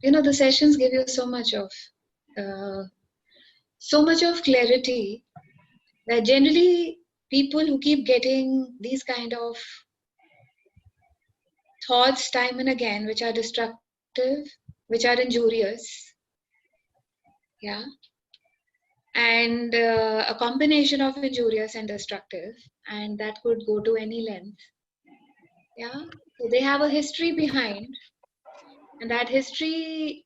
the sessions give you so much of clarity that generally people who keep getting these kind of thoughts time and again, which are destructive, which are injurious, yeah, and a combination of injurious and destructive, and that could go to any length, yeah. So they have a history behind, and that history,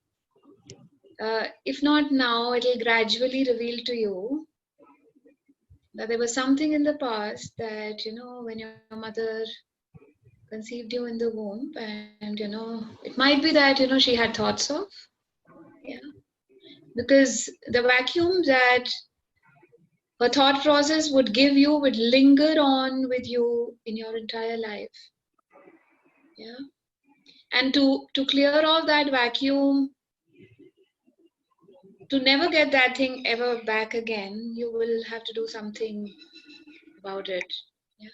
if not now, it'll gradually reveal to you that there was something in the past that, when your mother conceived you in the womb, and, it might be that, she had thoughts of, yeah, because the vacuum that her thought process would give you would linger on with you in your entire life, yeah. And to clear off that vacuum, to never get that thing ever back again, you will have to do something about it, yeah.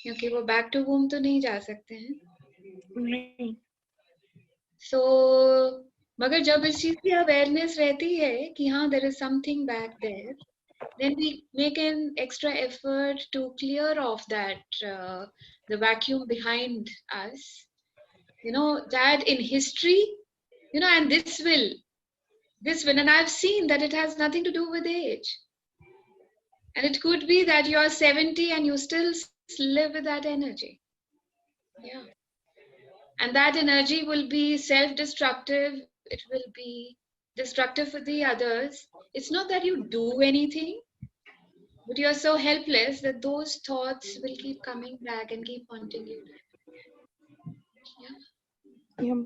क्योंकि वो back to womb तो नहीं जा सकते हैं. नहीं. So, मगर जब इस चीज की awareness रहती है कि हाँ, there is something back there, then we make an extra effort to clear off that the vacuum behind us, that in history, and this will, and I've seen that it has nothing to do with age, and it could be that you are 70 and you still live with that energy, yeah, and that energy will be self-destructive. It will be destructive for the others. It's not that you do anything, but you're so helpless that those thoughts will keep coming back and keep haunting you. Yeah. Yeah.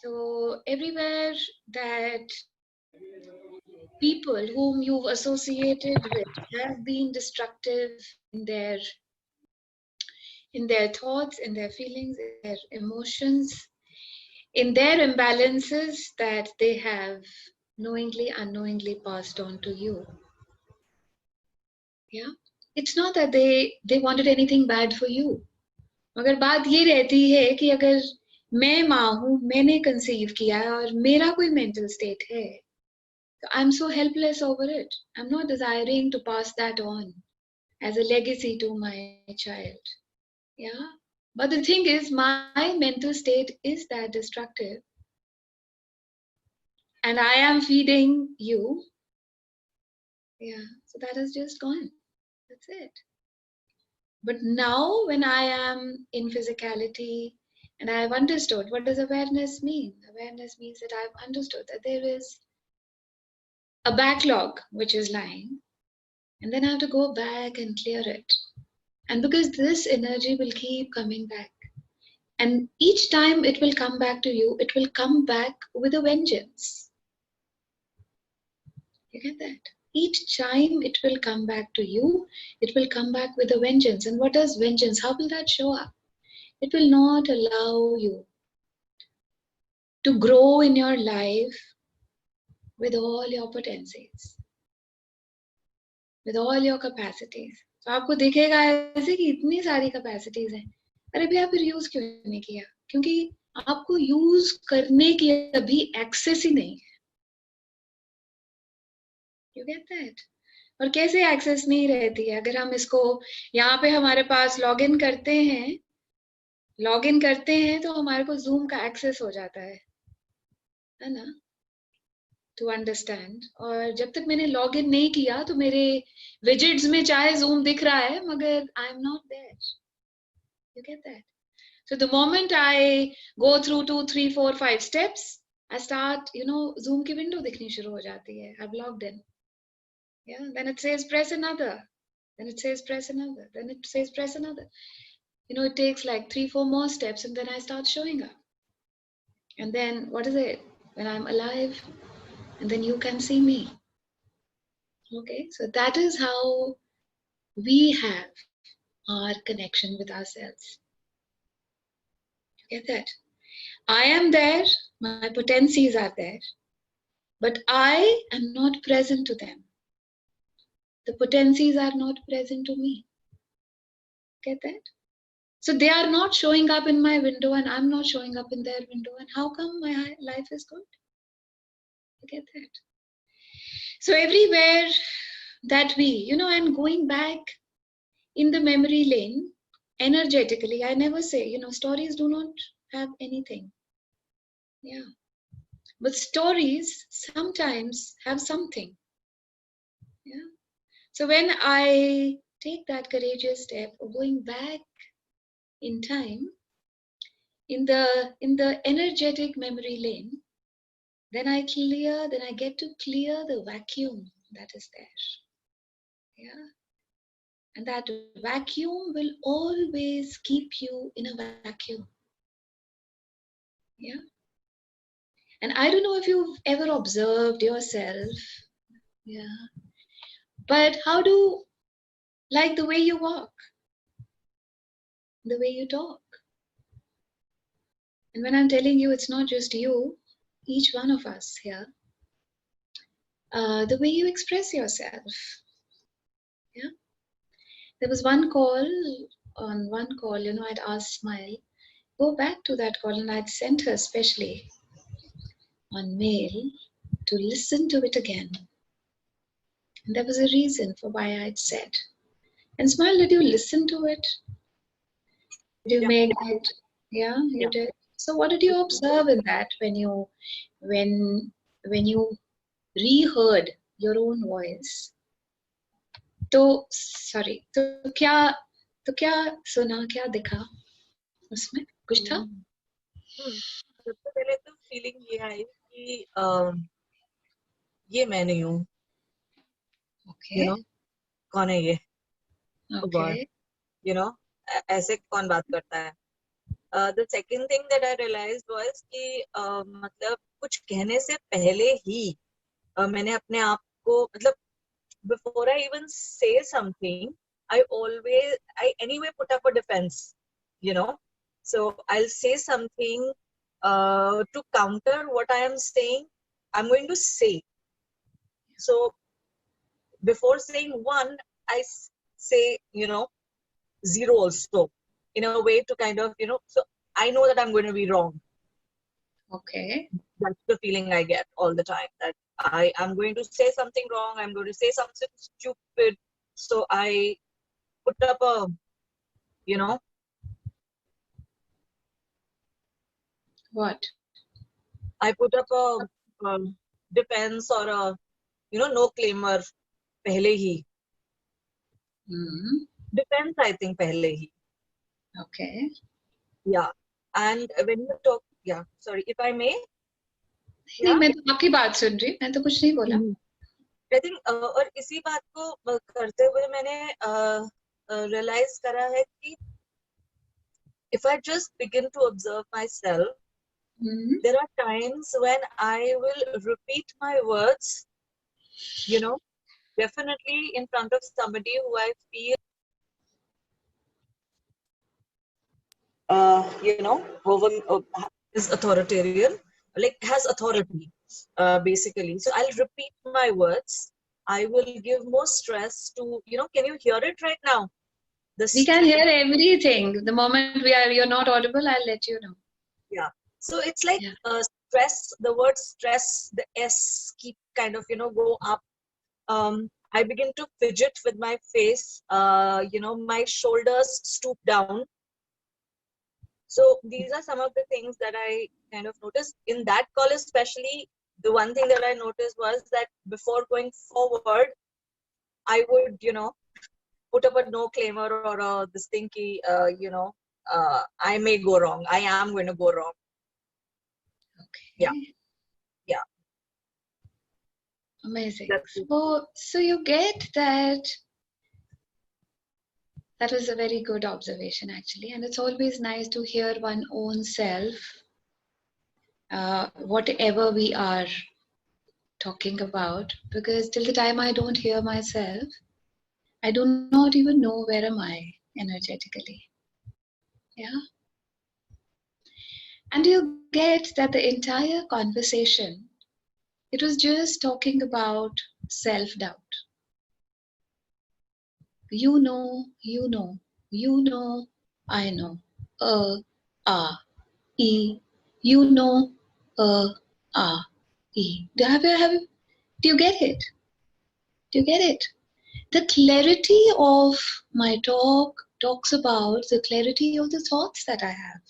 So everywhere that people whom you've associated with have been destructive in their thoughts, in their feelings, in their emotions, in their imbalances that they have knowingly, unknowingly passed on to you. Yeah. It's not that they wanted anything bad for you. मगर बात ये रहती है कि अगर मैं माँ हूँ, मैंने कंसीव किया है और मेरा कोई मेंटल स्टेट है, so I'm so helpless over it. I'm not desiring to pass that on as a legacy to my child. Yeah. But the thing is, my mental state is that destructive, and I am feeding you. Yeah. So that has just gone. That's it. But now when I am in physicality and I have understood, what does awareness mean? Awareness means that I've understood that there is a backlog which is lying, and then I have to go back and clear it. And because this energy will keep coming back, and each time it will come back to you, it will come back with a vengeance. You get that? Each time it will come back to you, it will come back with a vengeance. And what does vengeance? How will that show up? It will not allow you to grow in your life with all your potencies, with all your capacities. तो आपको दिखेगा ऐसे कि इतनी सारी capacities हैं, अरे भैया फिर यूज क्यों नहीं किया? क्योंकि आपको यूज करने की अभी एक्सेस ही नहीं है. You get that? और कैसे एक्सेस नहीं रहती है? अगर हम इसको यहाँ पे हमारे पास लॉग इन करते हैं तो हमारे को जूम का एक्सेस हो जाता है ना, टू अंडरस्टैंड. और जब तक मैंने लॉग इन नहीं किया तो मेरे विजिट्स में चाहे जूम दिख रहा है, मगर I am not there. You get that? So the moment I go through 2, 3, 4, 5 steps, I start, Zoom की window दिखनी शुरू हो जाती है. I've logged in. Yeah. Then it says press another. Then it says press another. Then it says press another. It takes like 3, 4 more steps, and then I start showing up. And then what is it? When I'm alive, and then you can see me. Okay. So that is how we have our connection with ourselves. You get that? I am there, my potencies are there, but I am not present to them. The potencies are not present to me. Get that? So they are not showing up in my window and I'm not showing up in their window. And how come my life is good? I get that. So everywhere that we, and going back in the memory lane, energetically, I never say, stories do not have anything. Yeah. But stories sometimes have something. Yeah. So when I take that courageous step of going back in time, in the energetic memory lane, then I get to clear the vacuum that is there. Yeah. And that vacuum will always keep you in a vacuum. Yeah. And I don't know if you've ever observed yourself. Yeah. But like the way you walk, the way you talk. And when I'm telling you, it's not just you, each one of us here. The way you express yourself. Yeah. There was one call, I'd asked Smile, go back to that call, and I'd sent her specially on mail to listen to it again. And there was a reason for why I'd said. And Smile, did you listen to it? Did you make it? Yeah, you did. So what did you observe in that when you reheard your own voice? तो क्या सुना, क्या दिखा उसमें? कुछ था? सबसे पहले तो फीलिंग ये आई कि ये मैं नहीं हूँ. Okay. कौन है ये? Okay. ऐसे कौन बात करता है? The second thing that I realized was कि मतलब कुछ कहने से पहले ही मैंने अपने आप को मतलब before I even say something, I anyway put up a defense, So I'll say something to counter what I am saying. I'm going to say. So before saying one, I say, zero also, in a way to kind of, so I know that I'm going to be wrong. Okay. That's the feeling I get all the time, that I am going to say something wrong, I'm going to say something stupid. So I put up a, What? I put up a defense or a, no claimer pehle hi. Defense, I think, pehle hi. Okay. Yeah. And when you talk, yeah, sorry, if I may. नहीं, मैं तो आपकी बात सुन रही, मैं तो कुछ नहीं बोला. I think और इसी बात को करते हुए मैंने realize करा है कि if I just begin to observe myself, there are times when I will repeat my words, definitely in front of somebody who I feel, is authoritarian, like has authority, basically. So I'll repeat my words. I will give more stress to, can you hear it right now? We can hear everything. The moment you're not audible, I'll let you know. Yeah. So it's like stress, the word stress, the S keep kind of, go up. I begin to fidget with my face, my shoulders stoop down. So these are some of the things that I kind of noticed. In that call especially, the one thing that I noticed was that before going forward, I would, put up a no claimer or this thing ki, I may go wrong. I am going to go wrong. Okay. Yeah. Amazing. So you get that. That was a very good observation, actually. And it's always nice to hear one own self, whatever we are talking about, because till the time I don't hear myself, I do not even know where am I energetically. Yeah. And you get that the entire conversation, it was just talking about self-doubt. You know, I know. A, E. You know. A, E. Do you get it? Do you get it? The clarity of my talk talks about the clarity of the thoughts that I have.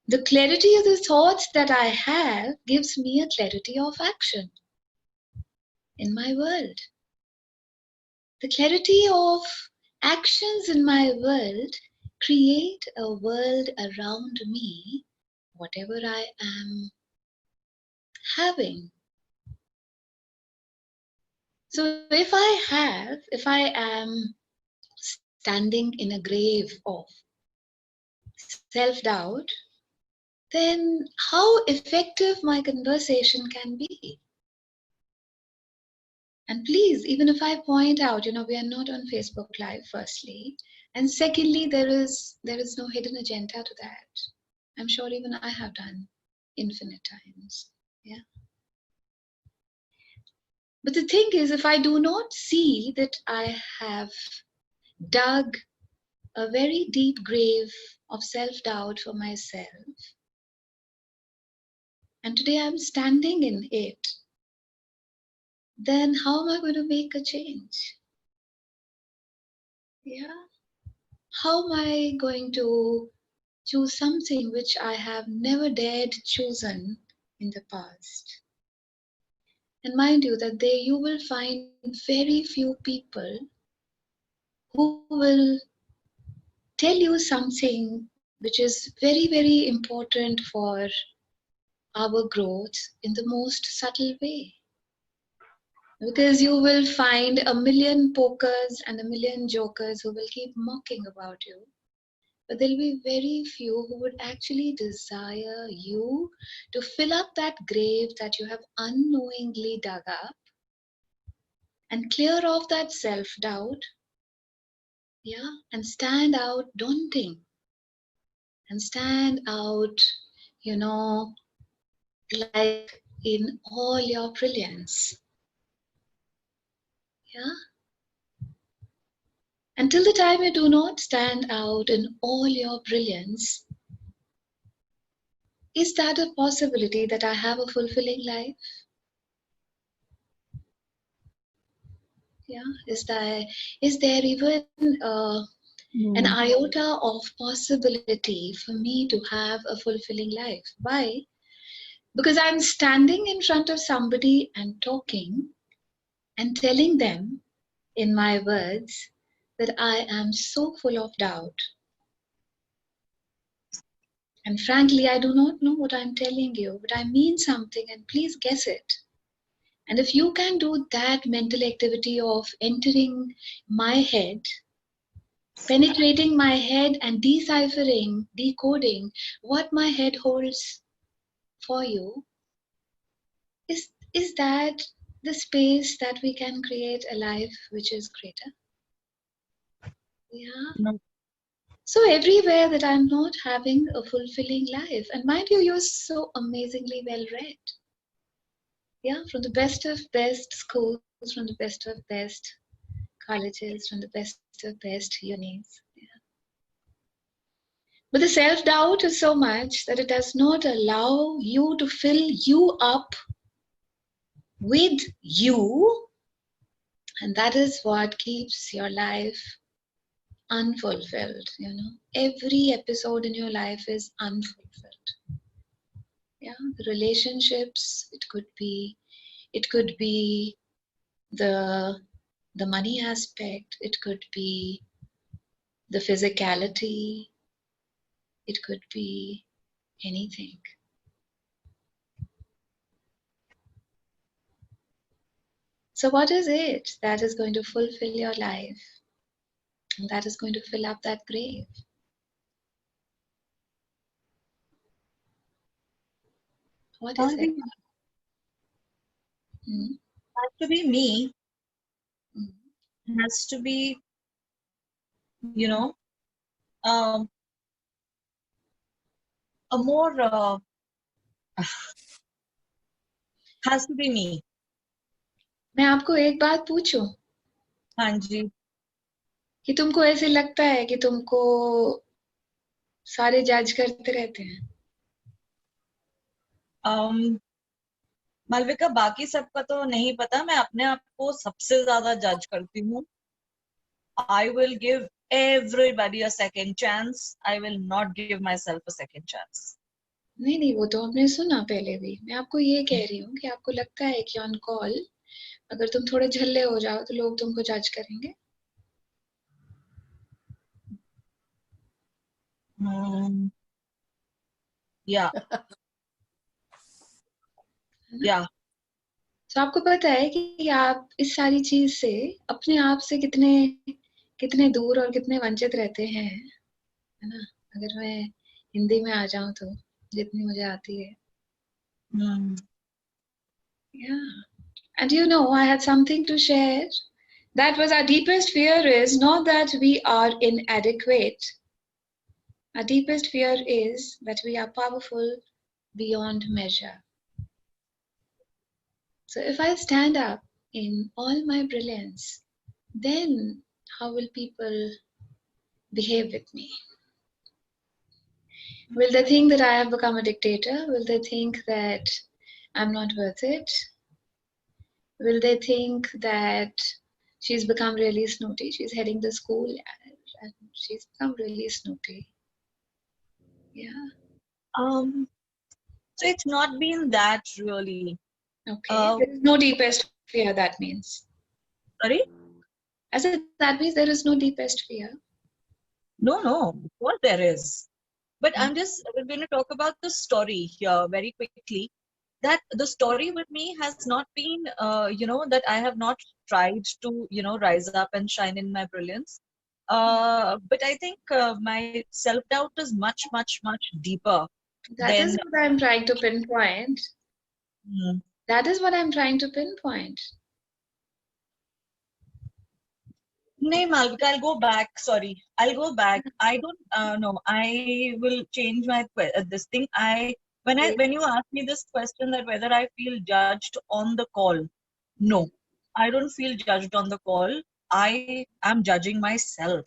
The clarity of the thoughts that I have gives me a clarity of action in my world. The clarity of actions in my world create a world around me, whatever I am having. So if I am standing in a grave of self-doubt, then how effective my conversation can be. And please, even if I point out, we are not on Facebook Live, firstly, and secondly, there is no hidden agenda to that. I'm sure even I have done infinite times. Yeah. But the thing is, if I do not see that I have dug a very deep grave of self-doubt for myself, and today I'm standing in it, then how am I going to make a change? Yeah. How am I going to choose something which I have never dared chosen in the past? And mind you that there you will find very few people who will tell you something which is very, very important for our growth in the most subtle way. Because you will find a million pokers and a million jokers who will keep mocking about you. But there'll be very few who would actually desire you to fill up that grave that you have unknowingly dug up and clear off that self-doubt, yeah, and stand out daunting and stand out, like in all your brilliance, yeah. Until the time you do not stand out in all your brilliance, is that a possibility that I have a fulfilling life? Yeah, is there even an iota of possibility for me to have a fulfilling life? Why? Because I'm standing in front of somebody and talking and telling them in my words that I am so full of doubt. And frankly, I do not know what I'm telling you, but I mean something, and please guess it. And if you can do that mental activity of entering my head, penetrating my head and deciphering, decoding what my head holds for you, is that the space that we can create a life which is greater? Yeah. No. So everywhere that I'm not having a fulfilling life, and mind you, you're so amazingly well read. Yeah, from the best of best schools, from the best of best colleges, from the best of best unis. Yeah. But the self-doubt is so much that it does not allow you to fill you up with you, and that is what keeps your life unfulfilled. Every episode in your life is unfulfilled. Yeah, the relationships, it could be the money aspect, it could be the physicality, it could be anything. So what is it that is going to fulfill your life and that is going to fill up that grave? What is I it? think it Hmm? has to be me. Hmm. It has to be, you know, um, a more, has to be me. मैं आपको एक बात पूछूं? हाँ जी. कि तुमको ऐसे लगता है कि तुमको सारे जज करते रहते हैं? मालविका, बाकी सबका तो नहीं पता, मैं अपने आप को सबसे ज्यादा जज करती हूँ. I will give everybody a second chance. I will not give myself a second chance. नहीं नहीं, वो तो हमने सुना पहले भी. मैं आपको ये कह रही हूँ कि आपको लगता है कि ऑन कॉल अगर तुम थोड़े झल्ले हो जाओ तो लोग तुमको जज करेंगे? Yeah, है ना? yeah. तो आपको पता है कि आप इस सारी चीज से अपने आप से कितने कितने दूर और कितने वंचित रहते हैं, है ना? अगर मैं हिंदी में आ जाऊं तो, जितनी मुझे आती है. Hmm. Yeah. And you know, I had something to share. That was our deepest fear is not that we are inadequate. Our deepest fear is that we are powerful beyond measure. So if I stand up in all my brilliance, then how will people behave with me? Will they think that I have become a dictator? Will they think that I'm not worth it? Will they think that she's become really snooty? She's heading the school and she's become really snooty. Yeah. So it's not been that really. Okay. There is no deepest fear, that means. Sorry? I said that means there is no deepest fear. No, of course there is. But I'm just going to talk about the story here very quickly. That the story with me has not been, that I have not tried to, rise up and shine in my brilliance. But I think my self-doubt is much, much, much deeper That is than. what I'm trying to pinpoint. Hmm. That is what I'm trying to pinpoint. No, Malvika, I'll go back. Sorry, I'll go back. I don't know. I will change my this thing. When you ask me this question that whether I feel judged on the call, no, I don't feel judged on the call. I am judging myself.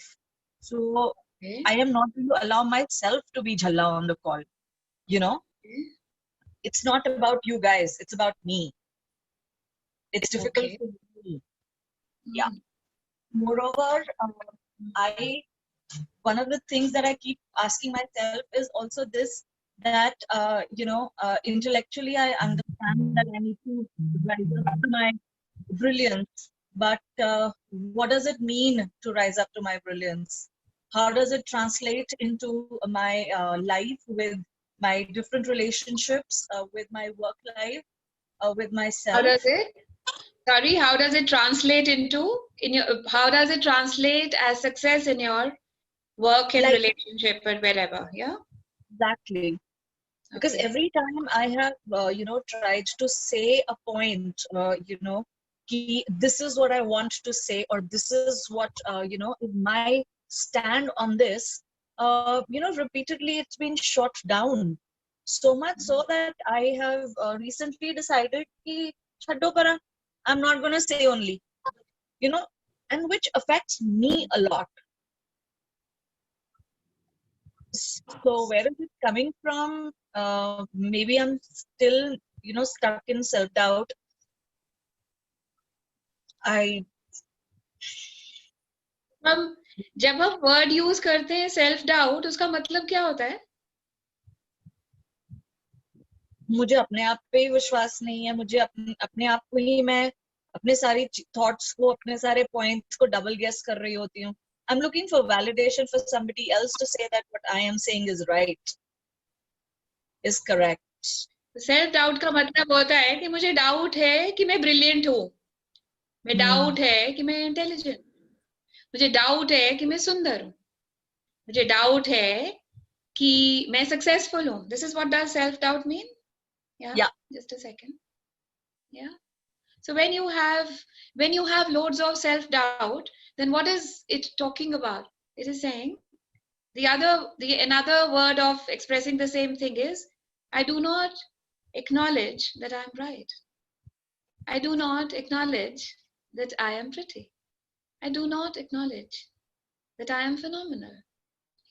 So Okay. I am not going to allow myself to be jhalla on the call. You know, Okay. it's not about you guys. It's about me. It's difficult Okay. for me. Yeah. Moreover, I one of the things that I keep asking myself is also this, that intellectually I understand that I need to rise up to my brilliance, but what does it mean to rise up to my brilliance? How does it translate into my life, with my different relationships, with my work life, with How myself? does it? Sorry, how does it translate how does it translate as success in your work and Like, relationship or wherever? Yeah. exactly. Because Okay. every time I have tried to say a point, this is what I want to say, or this is what is my stand on this, repeatedly it's been shot down, so much so that I have recently decided ki, chhaddo para, I'm not going to say only, you know and which affects me a lot. So where is it coming from? Maybe I'm still, stuck in self-doubt. I हम जब हम word use करते हैं self doubt, उसका मतलब क्या होता है? मुझे अपने आप पे ही विश्वास नहीं है. मुझे अपने आप को ही, मैं अपने सारी थॉट्स को, अपने सारे पॉइंट्स को डबल गेस कर रही होती हूँ. I'm looking for validation for somebody else to say that what I am saying is right, is correct. Self doubt का मतलब होता है कि मुझे डाउट है कि मैं ब्रिलियंट हूँ, मैं डाउट है कि मैं इंटेलिजेंट, मुझे डाउट है कि मैं सुंदर हूँ, मुझे डाउट है कि मैं सक्सेसफुल हूँ. This is what does self doubt mean? Yeah. Just a second. Yeah. So when you have loads of self doubt, then what is it talking about? It is saying another word of expressing the same thing is, I do not acknowledge that I am right. I do not acknowledge that I am pretty. I do not acknowledge that I am phenomenal.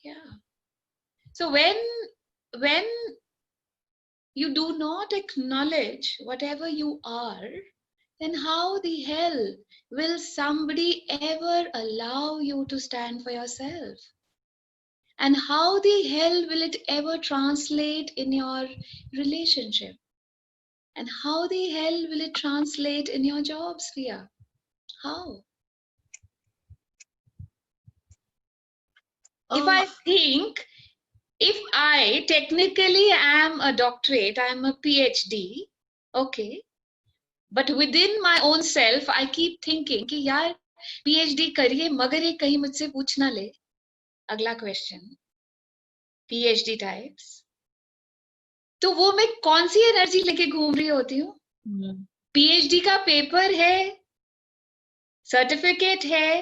Yeah. So when you do not acknowledge whatever you are, then how the hell will somebody ever allow you to stand for yourself? And how the hell will it ever translate in your relationship? And how the hell will it translate in your job sphere? How? If I think, if I technically am a doctorate, I am a PhD, okay, but within my own self, I keep thinking कि यार PhD करिए मगर ये कहीं मुझसे पूछ ना ले. अगला क्वेश्चन, PhD टाइप्स. तो वो मैं कौन सी एनर्जी लेके घूम रही होती हूँ? PhD का पेपर है, सर्टिफिकेट है,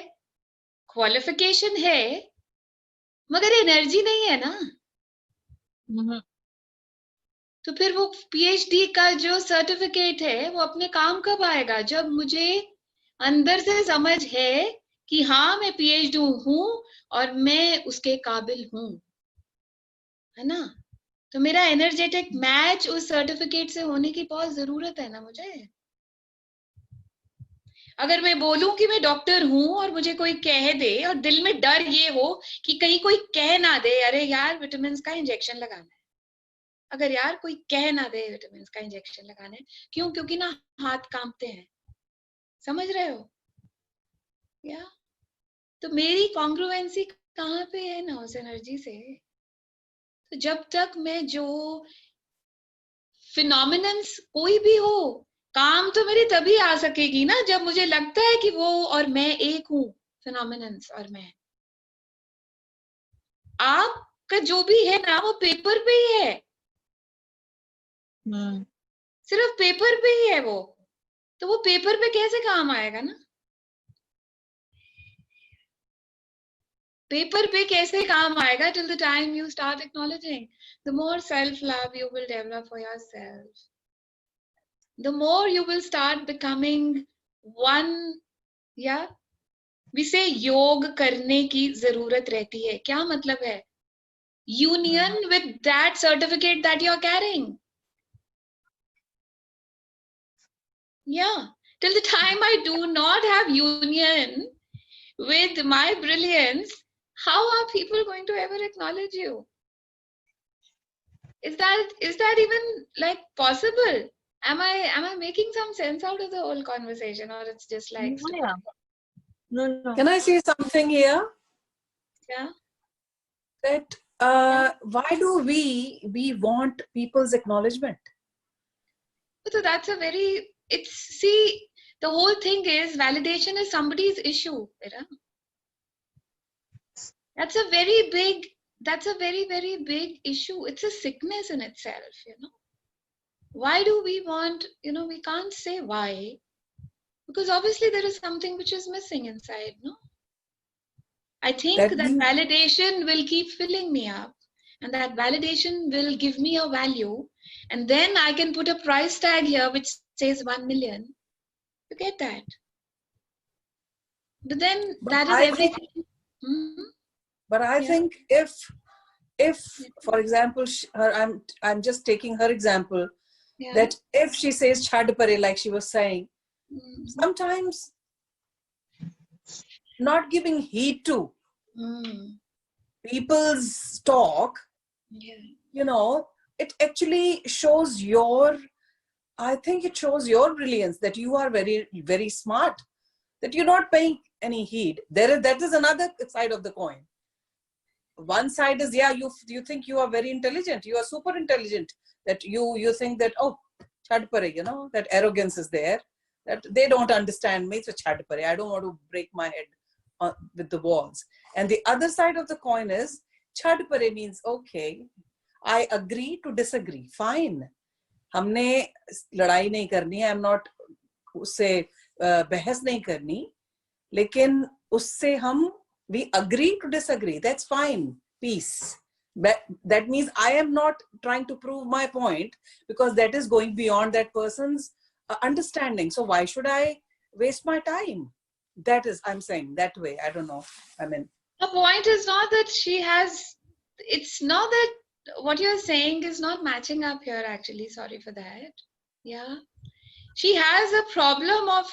क्वालिफिकेशन है, मगर एनर्जी नहीं है ना. तो फिर वो PhD का जो सर्टिफिकेट है वो अपने काम कब आएगा? जब मुझे अंदर से समझ है कि हाँ मैं PhD हूँ और मैं उसके काबिल हूँ, है ना? तो मेरा एनर्जेटिक मैच उस सर्टिफिकेट से होने की बहुत जरूरत है ना मुझे. अगर मैं बोलूं कि मैं डॉक्टर हूं और मुझे कोई कह दे और दिल में डर ये हो कि कहीं कोई कह ना दे अरे यार विटामिन का इंजेक्शन लगाना है, अगर यार कोई कह ना दे विटामिन का इंजेक्शन लगाना है, क्यों? क्योंकि ना हाथ कांपते हैं. समझ रहे हो? या तो मेरी कॉन्ग्रुएंसी कहाँ पे है ना उस एनर्जी से. तो जब तक मैं जो फिनोमिनन्स कोई भी हो, काम तो मेरी तभी आ सकेगी ना जब मुझे लगता है कि वो और मैं एक हूं. फिनोमिनन्स और मैं, आपका जो भी है ना वो पेपर पे ही है. सिर्फ पेपर पे ही है वो. तो वो पेपर पे कैसे काम आएगा ना? पेपर पे कैसे काम आएगा? till the time you start acknowledging, the more self love you will develop for yourself, the more you will start becoming one. या we say योग करने की जरूरत रहती है. क्या मतलब है? union with that certificate that you're carrying. Yeah, till the time I do not have union with my brilliance, how are people going to ever acknowledge you? Is that even like possible? Am I making some sense out of the whole conversation, or it's just like No. Can I say something here? yeah? That why do we want people's acknowledgement? So that's a very, it's, see, the whole thing is validation is somebody's issue. Right? That's a very big, that's a very, very big issue. It's a sickness in itself, you know. Why do we want, you know, we can't say why, because obviously there is something which is missing inside, no? I think that validation will keep filling me up, and that validation will give me a value, and then I can put a price tag here which says 1 million. You get that? But then that is everything. But I think if for example I'm just taking her example, that if she says chhad pare, like she was saying, sometimes not giving heed to people's talk, you know, it actually shows your, I think it shows your brilliance, that you are very, very smart, that you're not paying any heed. That is another side of the coin. One side is, yeah, you think you are very intelligent, you are super intelligent, that you think that, oh, chhad pare, you know, that arrogance is there, that they don't understand me, so chhad pare, I don't want to break my head with the walls. And the other side of the coin is, chhad pare means, okay, I agree to disagree, fine. हमने लड़ाई नहीं करनी है, I'm not उससे बहस नहीं करनी, लेकिन उससे हम we agree to disagree, that's fine, peace. But that means I am not trying to prove my point, because that is going beyond that person's understanding. So why should I waste my time? That is, I'm saying that way. I don't know. I mean, The point is not that she has, it's not that what you're saying is not matching up here actually. Sorry for that. Yeah. She has a problem of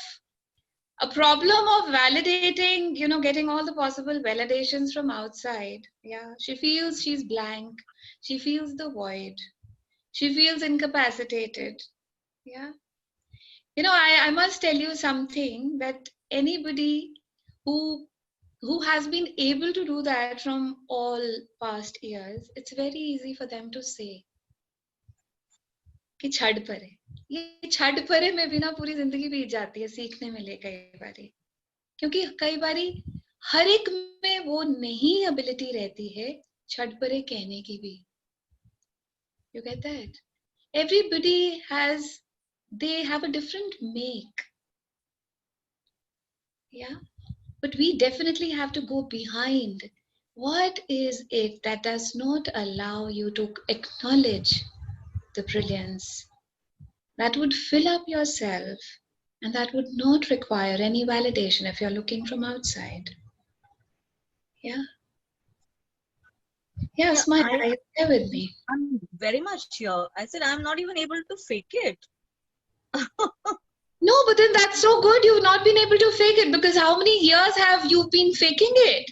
validating, getting all the possible validations from outside. Yeah. She feels she's blank. She feels the void. She feels incapacitated. Yeah. I must tell you something, that anybody who has been able to do that from all past years, it's very easy for them to say कि छड़ परे. ये छड़ परे में भी ना पूरी जिंदगी बीत जाती है, सीखने मिले कई बारी, क्योंकि कई बारी हर एक में वो नहीं एबिलिटी रहती है छड़ परे कहने की भी. You get that? Everybody they have a different make. Yeah. But we definitely have to go behind. What is it that does not allow you to acknowledge the brilliance that would fill up yourself and that would not require any validation if you're looking from outside? Yeah. Yeah, smile. Are you there with me? I'm very much here. I said I'm not even able to fake it. No, but then that's so good. You've not been able to fake it, because how many years have you been faking it?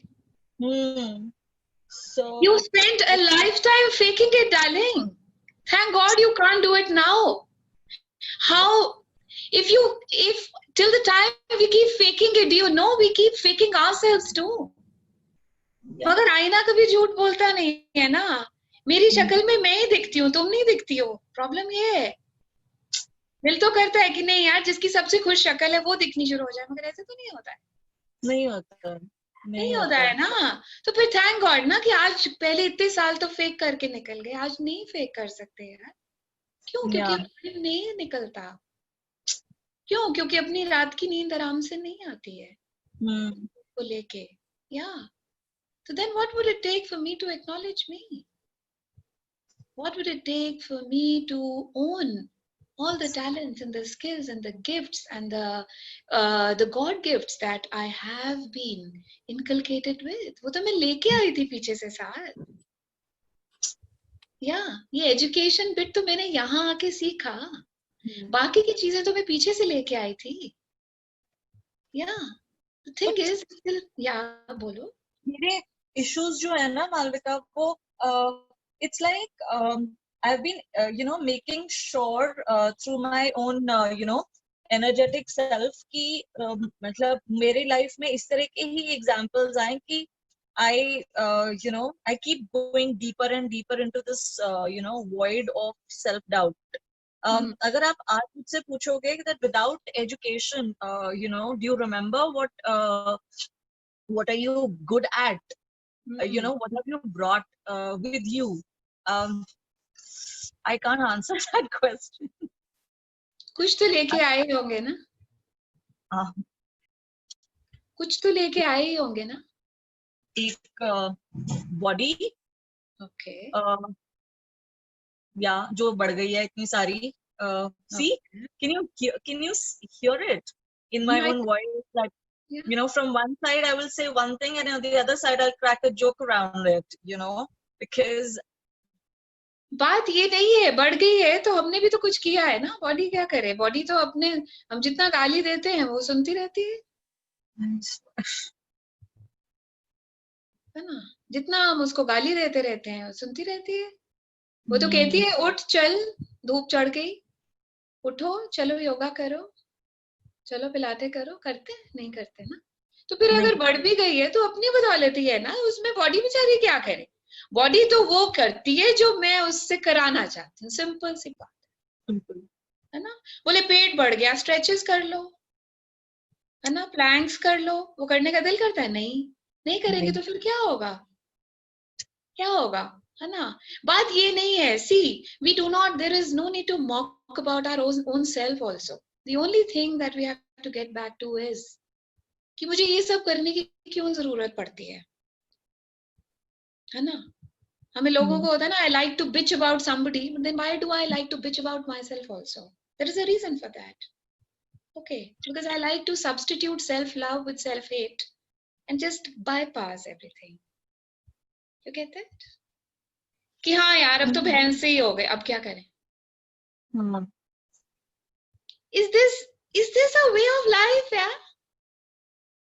So you spent a lifetime faking it, darling. Thank God you can't do it now. How, if till the time we keep faking it, do you know we keep faking ourselves too? मगर आईना कभी झूठ बोलता नहीं है ना. मेरी शक्ल में मैं ही दिखती हूँ, तुम नहीं दिखती हो. प्रॉब्लम ये है. दिल तो करता है कि नहीं यार, जिसकी सबसे खुश शक्ल है वो दिखनी शुरू हो जाए, मगर ऐसे तो नहीं होता है. नहीं होता है ना. तो फिर थैंक गॉड ना कि आज, पहले इतने साल तो फेक करके निकल गए, आज नहीं फेक कर सकते यार. क्यों? क्योंकि अब नहीं निकलता. क्यों? क्योंकि अपनी रात की नींद आराम से नहीं आती है को लेके. या so then what would it take for me to acknowledge me? What would it take for me to own all the talents and the skills and the gifts and the God gifts that I have been inculcated with? वो तो मैं लेके आई थी पीछे से साथ. या ये एजुकेशन बिट तो मैंने यहाँ आके सीखा. बाकी की चीजें तो मैं पीछे से लेके आई थी. या the thing is still, या बोलो. मेरे issues जो है ना मालविका, वो it's like I've been making sure through my own energetic self कि मतलब मेरे life में इस तरह के ही examples आए कि I I keep going deeper and deeper into this void of self doubt. अगर आप आज मुझसे पूछोगे that without education do you remember what are you good at? What have you brought with you? I can't answer that question. कुछ तो लेके आए होंगे ना. कुछ तो लेके आए ही होंगे ना. एक body. Okay. या जो बढ़ गई है इतनी सारी. See, can you hear it in my own voice? That from one side I will say one thing and on the other side I'll crack a joke around it. Because बात ये नहीं है, बढ़ गई है तो हमने भी तो कुछ किया है ना. बॉडी क्या करे? बॉडी तो अपने, हम जितना गाली देते हैं वो सुनती रहती है ना. जितना हम उसको गाली देते रहते हैं वो सुनती रहती है. वो तो कहती है उठ चल, धूप चढ़ गई, उठो चलो योगा करो, चलो पिलाते करो. करते नहीं करते ना. तो फिर अगर बढ़ भी गई है तो अपनी बता लेती है ना. उसमें बॉडी बेचारी क्या करे? बॉडी तो वो करती है जो मैं उससे कराना चाहती हूँ. सिंपल सी बात है ना. बोले पेट बढ़ गया, स्ट्रेचेस कर लो, है ना, प्लैंक्स कर लो. वो करने का दिल करता है? नहीं करेंगे तो फिर क्या होगा? है ना. बात ये नहीं है. See, we do not, there is no need to mock about our own self also. The only thing that we have to get back to is कि मुझे ये सब करने की क्यों जरूरत पड़ती है ना. हमें लोगों को होता है ना, I like to bitch about somebody, but then why do I like to bitch about myself also? There is a reason for that. Okay, because I like to substitute self-love with self-hate and just bypass everything. You get that? कि हाँ यार अब तो भैंस से ही हो गए, अब क्या करें? Is this a way of life? Yeah?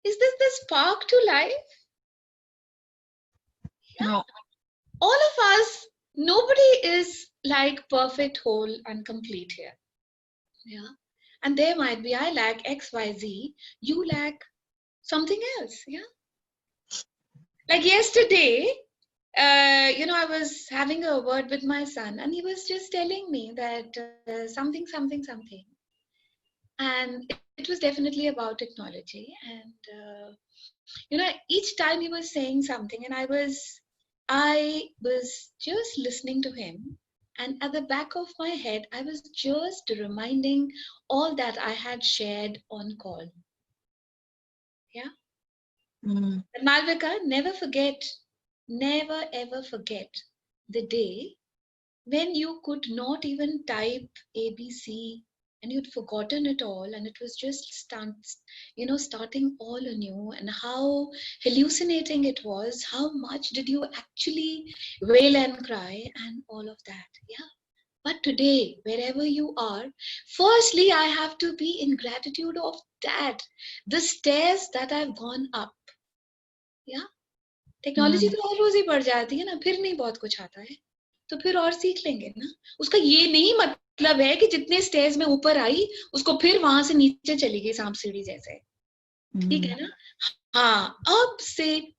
Is this the spark to life? Yeah. No. All of us, nobody is like perfect, whole, and complete here. Yeah. And there might be, I lack X, Y, Z, you lack something else. Yeah. Like yesterday, I was having a word with my son, and he was just telling me that something. And it was definitely about technology. And, each time he was saying something, and I was just listening to him. And at the back of my head, I was just reminding all that I had shared on call. Yeah. But Malvika, never ever forget the day when you could not even type ABC and you'd forgotten it all, and it was just starting all anew, and how hallucinating it was, how much did you actually wail and cry and all of that. Yeah. But today, wherever you are, firstly, I have to be in gratitude of that, the stairs that I've gone up. Yeah. Technology तो हर रोज ही बढ़ जाती है ना, फिर नहीं बहुत कुछ आता है तो फिर और सीख लेंगे ना. उसका ये नहीं मतलब है कि जितने स्टेज में ऊपर आई उसको फिर वहां से नीचे चली गई सांप सीढ़ी जैसे. ठीक है ना. हाँ, अब से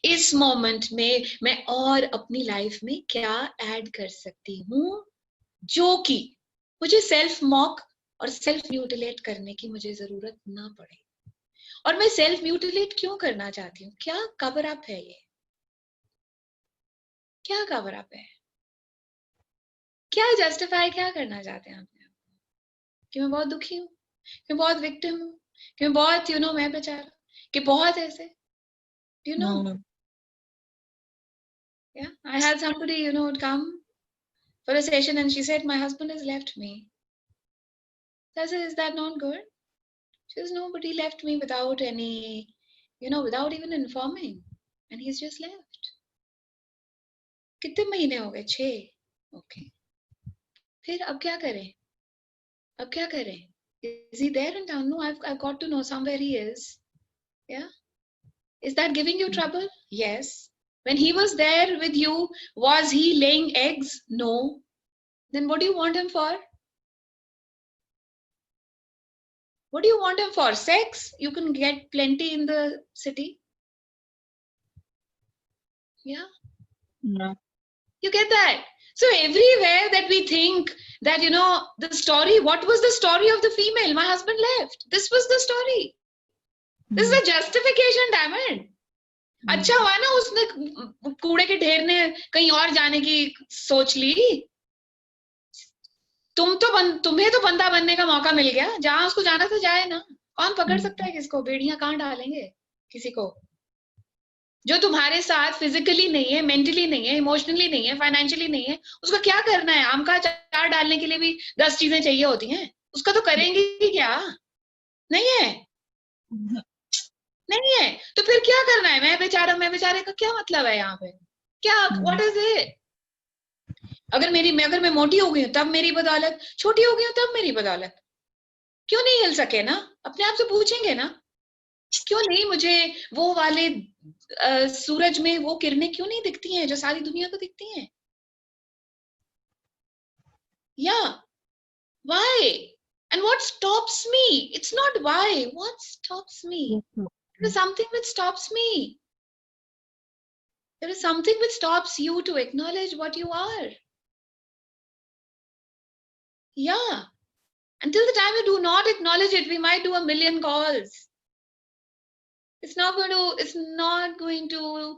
इस मोमेंट में मैं और अपनी लाइफ में क्या ऐड कर सकती हूँ जो कि मुझे सेल्फ मॉक और सेल्फ म्यूटिलेट करने की मुझे जरूरत ना पड़े. और मैं सेल्फ म्यूटिलेट क्यों करना चाहती हूँ? क्या कवर अप है ये? क्या कवर अप है? क्या जस्टिफाई क्या करना चाहते हैं अपने आप को? कि मैं बहुत दुखी हूँ, कि मैं बहुत विक्टिम हूँ, कि मैं बहुत मैं बेचारा, कि बहुत ऐसे Yeah, I had somebody would come for a session and she said my husband has left me. So I said, is that not good? She says, nobody left me without any without even informing, and he's just left. कितने महीने हो गए? 6. Okay. फिर अब क्या करें? अब क्या करें? Is he there in town? No, I've got to know somewhere he is. Yeah. Is that giving you trouble? Yes. When he was there with you, was he laying eggs? No. Then what do you want him for? What do you want him for? Sex? You can get plenty in the city. Yeah. No. You get that? So everywhere that we think that, the story, what was the story of the female? My husband left. This was the story. This is a justification, damn it. अच्छा हुआ ना उसने कूड़े के ढेर ने कहीं और जाने की सोच ली. तुम्हें तो बंदा बनने का मौका मिल गया. जहां उसको जाना था जाए ना. कौन पकड़ सकता है किसको? बेड़ियां कहां डालेंगे किसी को जो तुम्हारे साथ फिजिकली नहीं है, मेंटली नहीं है, इमोशनली नहीं है, फाइनेंशियली नहीं है. उसको क्या करना है? आम का अचार डालने के लिए भी 10 चीजें चाहिए होती हैं. उसका तो करेंगे ही क्या? नहीं है. नहीं है तो फिर क्या करना है? मैं बेचारे का क्या मतलब है यहाँ पे? क्या? What is it? अगर मैं मोटी हो गई हूँ तब मेरी बदौलत, छोटी हो गई हूँ तब मेरी बदौलत. क्यों नहीं हिल सके ना? अपने आप से पूछेंगे ना, क्यों नहीं मुझे वो वाले सूरज में वो किरणें क्यों नहीं दिखती हैं जो सारी दुनिया को दिखती हैं? Yeah. Why? And what stops me? It's not why. What stops me? There is something which stops me. There is something which stops you to acknowledge what you are. Yeah. Until the time you do not acknowledge it, we might do a million calls. It's not going to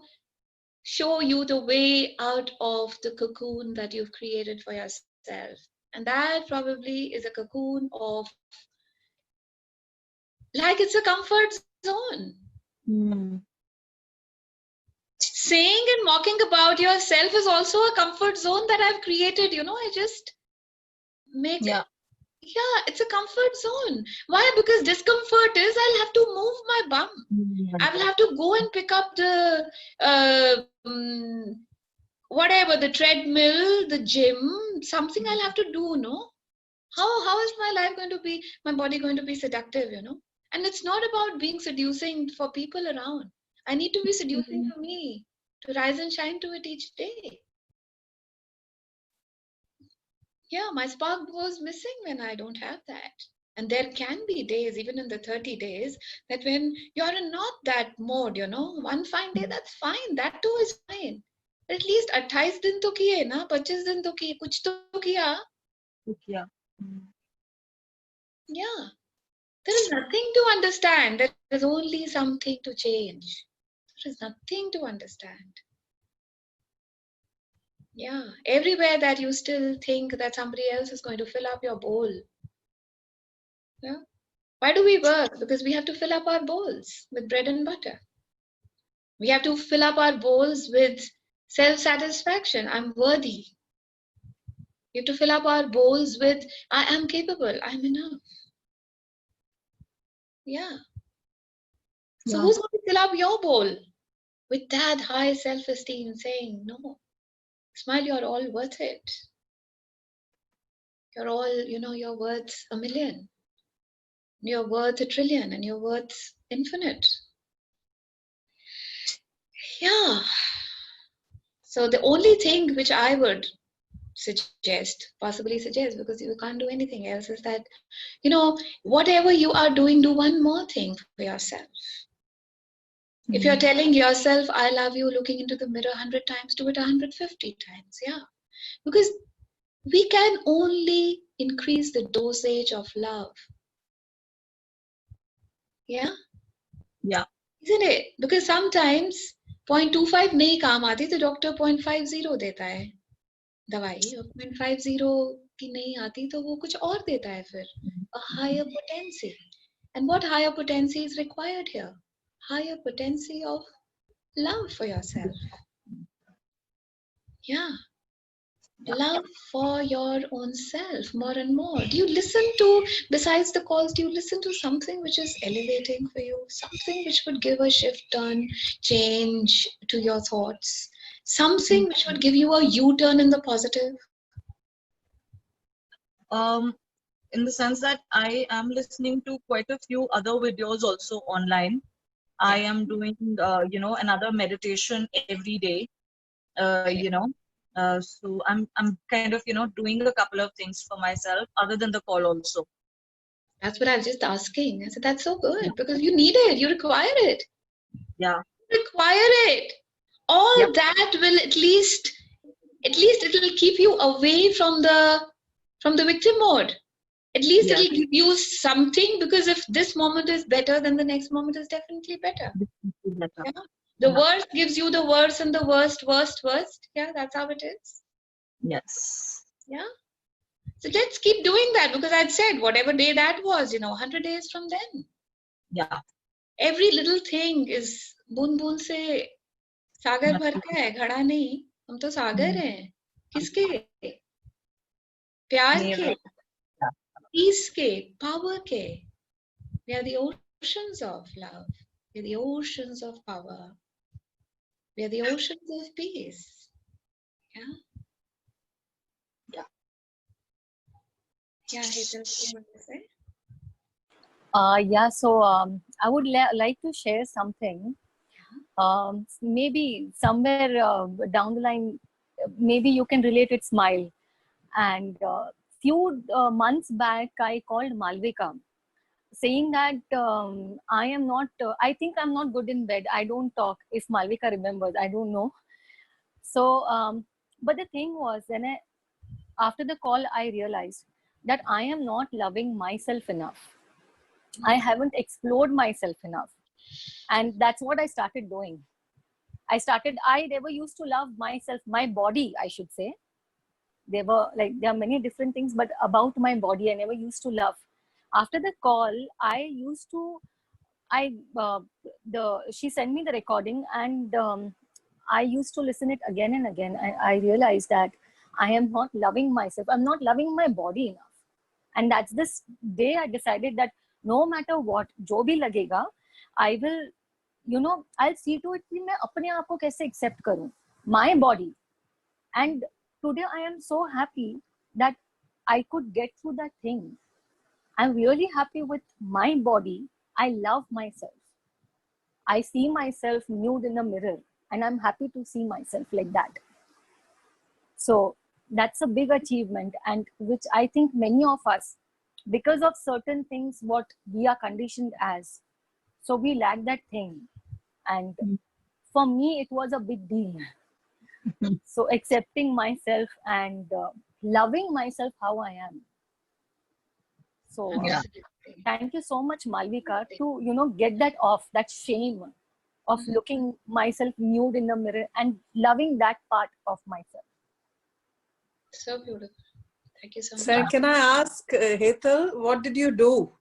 show you the way out of the cocoon that you've created for yourself. And that probably is a cocoon of, like, it's a comfort zone. Saying and mocking about yourself is also a comfort zone that I've created. I just make it. Yeah, it's a comfort zone. Why? Because discomfort is I'll have to move my bum. I will have to go and pick up the whatever, the treadmill, the gym, something I'll have to do, no? How is my life going to be, my body going to be seductive, you know? And it's not about being seducing for people around. I need to be seducing for me to rise and shine to it each day. Yeah, my spark was missing when I don't have that. And there can be days, even in the 30 days, that when you're in not that mode, you know, one fine day, that's fine. That too is fine. At least 28 दिन तो किए ना, 25 दिन तो किए, कुछ तो किया. Yeah. Yeah. There is nothing to understand. There is only something to change. There is nothing to understand. Yeah. Everywhere that you still think that somebody else is going to fill up your bowl. Yeah. Why do we work? Because we have to fill up our bowls with bread and butter. We have to fill up our bowls with self-satisfaction. I'm worthy. We have to fill up our bowls with I am capable. I'm enough. Yeah. So who's going to fill up your bowl with that high self-esteem saying, no, Smile, you're all worth it. You're all, you know, you're worth 1,000,000. You're worth 1,000,000,000 and you're worth infinite. Yeah. So the only thing which I would possibly suggest, because you can't do anything else, is that, you know, whatever you are doing, do one more thing for yourself. If you're telling yourself, I love you, looking into the mirror 100 times, do it 150 times. Yeah. Because we can only increase the dosage of love. Yeah. Yeah. Isn't it? Because sometimes 0.25 नहीं काम आती तो doctor 0.50 देता है दवाई और 0.50 की नहीं आती तो वो कुछ और देता है फिर a higher potency. And what higher potency is required here? Higher potency of love for yourself. Yeah. Love for your own self more and more. Do you listen to, besides the calls, do you listen to something which is elevating for you? Something which would give a shift, turn, change to your thoughts? Something which would give you a U-turn in the positive? In the sense that I am listening to quite a few other videos also online. I am doing, you know, another meditation every day. You know, so I'm kind of, you know, doing a couple of things for myself other than the call also. That's what I was just asking. I said, that's so good because you need it. You require it. Yeah. You require it. All that will at least it will keep you away from the victim mode. At least it'll give you something, because if this moment is better, then the next moment is definitely better. Yeah? The worst gives you the worst and the worst. Yeah, that's how it is. Yes. Yeah. So let's keep doing that, because I'd said whatever day that was, you know, 100 days from then. Yeah. Every little thing is बूंद बूंद से सागर भरता है, घड़ा नहीं. हम तो सागर हैं. किसके? प्यार के, peace के, power के. We are the oceans of love. We are the oceans of power. We are the oceans of peace. Yeah. Yeah, Hazel, what do you want to say? Yeah, so I would like to share something. Maybe somewhere down the line, maybe you can relate it, Smile. And few months back, I called Malvika, saying that I am not, I think I'm not good in bed. I don't talk. If Malvika remembers, I don't know. So, but the thing was, after the call, I realized that I am not loving myself enough. I haven't explored myself enough. And that's what I started doing. I never used to love myself, my body, I should say. There are many different things, but about my body, I never used to love. After the call, she sent me the recording, and I used to listen it again and again. I realized that I am not loving myself. I'm not loving my body enough. And that's this day I decided that no matter what, जो भी लगेगा, I will, you know, I'll see to it कि मैं अपने आप को कैसे accept करूँ, my body. And today I am so happy that I could get through that thing. I'm really happy with my body. I love myself. I see myself nude in the mirror, and I'm happy to see myself like that. So that's a big achievement, and which I think many of us, because of certain things what we are conditioned as, so we lack that thing. And for me it was a big deal. So accepting myself and loving myself how I am. So thank you so much, Malvika, to, you know, get that off, that shame of looking myself nude in the mirror and loving that part of myself. So beautiful. Thank you so much. Sir, can I ask, Hetal, what did you do?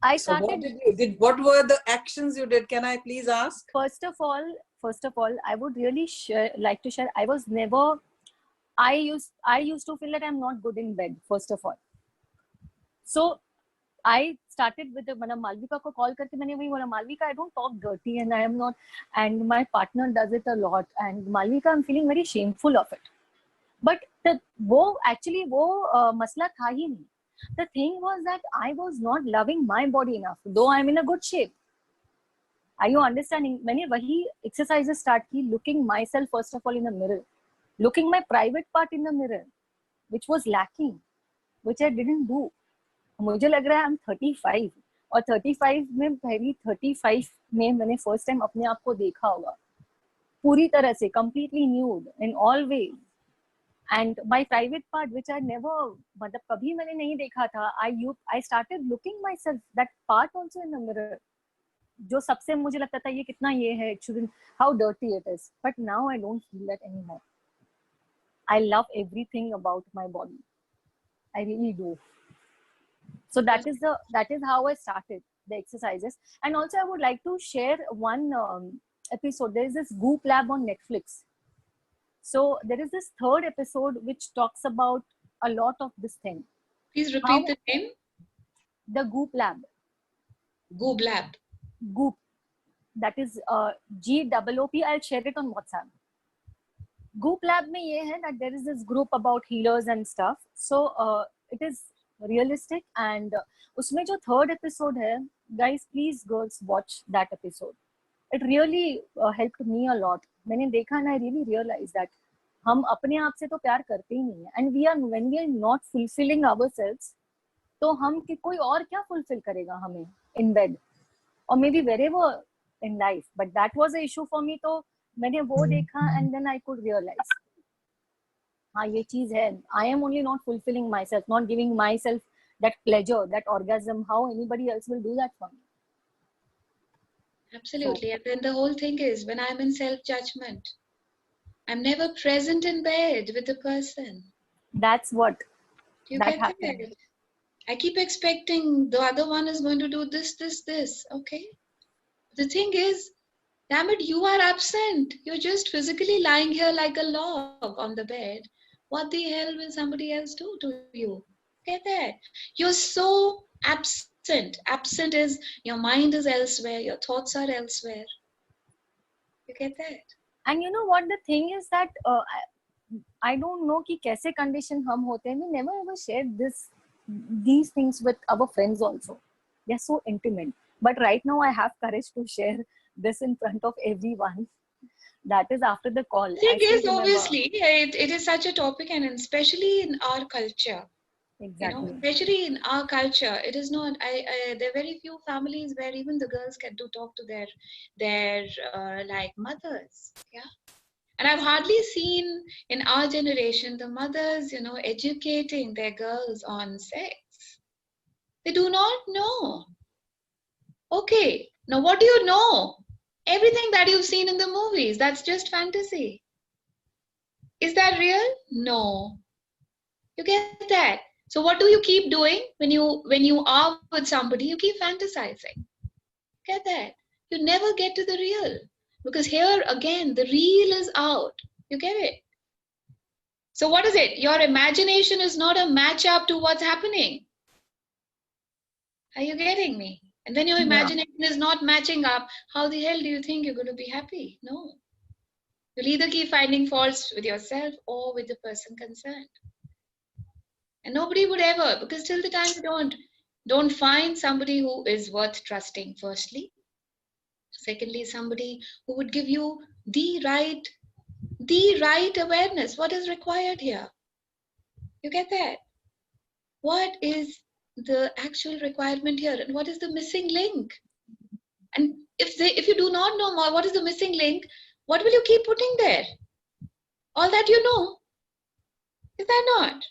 I So started. what did you did? What were the actions you did? Can I please ask? First of all, I would really like to share. I was never. I used to feel that I'm not good in bed. First of all, so I started with the Malvika को call करके मैंने वही बोला, Malvika, I don't talk dirty and I am not, and my partner does it a lot, and Malvika, I'm feeling very shameful of it. But वो actually वो मसला था ही नहीं. The thing was that I was not loving my body enough, though I'm in a good shape. Are you understanding? मैंने वही exercises start की, looking myself first of all in the mirror, looking my private part in the mirror, which was lacking, which I didn't do. मुझे लग रहा है I'm 35 और 35 में पहली 35 में मैंने first time अपने आप को देखा होगा पूरी तरह से, completely nude in all ways. And my private part, which I never, मतलब कभी मैंने नहीं देखा था, I started looking myself that part also in the mirror, जो सबसे मुझे लगता था ये कितना ये है, it shouldn't, how dirty it is. But now I don't feel that anymore. I love everything about my body. I really do. So that is how I started the exercises. And also I would like to share one episode. There is this Goop Lab on Netflix. So there is this third episode which talks about a lot of this thing. Please repeat the name. The Goop Lab. Goop Lab. Goop. That is GOOP. I'll share it on WhatsApp. Goop Lab में ये है that there is this group about healers and stuff. So it is realistic, and उसमें जो third episode है, guys, please girls watch that episode. It really helped me a lot. मैंने देखा and I really realized that हम अपने आप से तो प्यार करते ही नहीं है, and when we are not fulfilling ourselves, तो हम कोई और क्या fulfill करेगा हमें in bed or maybe wherever in life. But that was an issue for me. तो मैंने वो देखा and then I could realize, हाँ ये चीज है. I am only not fulfilling myself, not giving myself that pleasure, that orgasm. How anybody else will do that for me? Absolutely. So, and then the whole thing is, when I'm in self-judgment, I'm never present in bed with the person. That's what. You that get happened. It? I keep expecting the other one is going to do this. Okay. The thing is, damn it, you are absent. You're just physically lying here like a log on the bed. What the hell will somebody else do to you? Get that? You're so absent. Absent is your mind is elsewhere. Your thoughts are elsewhere. You get that? And you know what the thing is that I don't know कि कैसे condition हम होते हैं. We never ever shared these things with our friends also. They're so intimate. But right now I have courage to share this in front of everyone. That is after the call. The thing is, obviously, it is such a topic, and especially in our culture. Exactly. You know, especially in our culture, it is not. There are very few families where even the girls get to talk to their like mothers. Yeah. And I've hardly seen in our generation the mothers, you know, educating their girls on sex. They do not know. Okay, now what do you know? Everything that you've seen in the movies, that's just fantasy. Is that real? No. You get that? So what do you keep doing when you are with somebody? You keep fantasizing. Get that? You never get to the real. Because here again, the real is out. You get it? So what is it? Your imagination is not a match up to what's happening. Are you getting me? And when your imagination is not matching up, how the hell do you think you're going to be happy? No. You'll either keep finding faults with yourself or with the person concerned. And nobody would ever, because till the time you don't find somebody who is worth trusting, firstly. Secondly, somebody who would give you the right awareness. What is required here? You get that? What is the actual requirement here? And what is the missing link? And if you do not know more, what is the missing link? What will you keep putting there? All that you know. Is that not?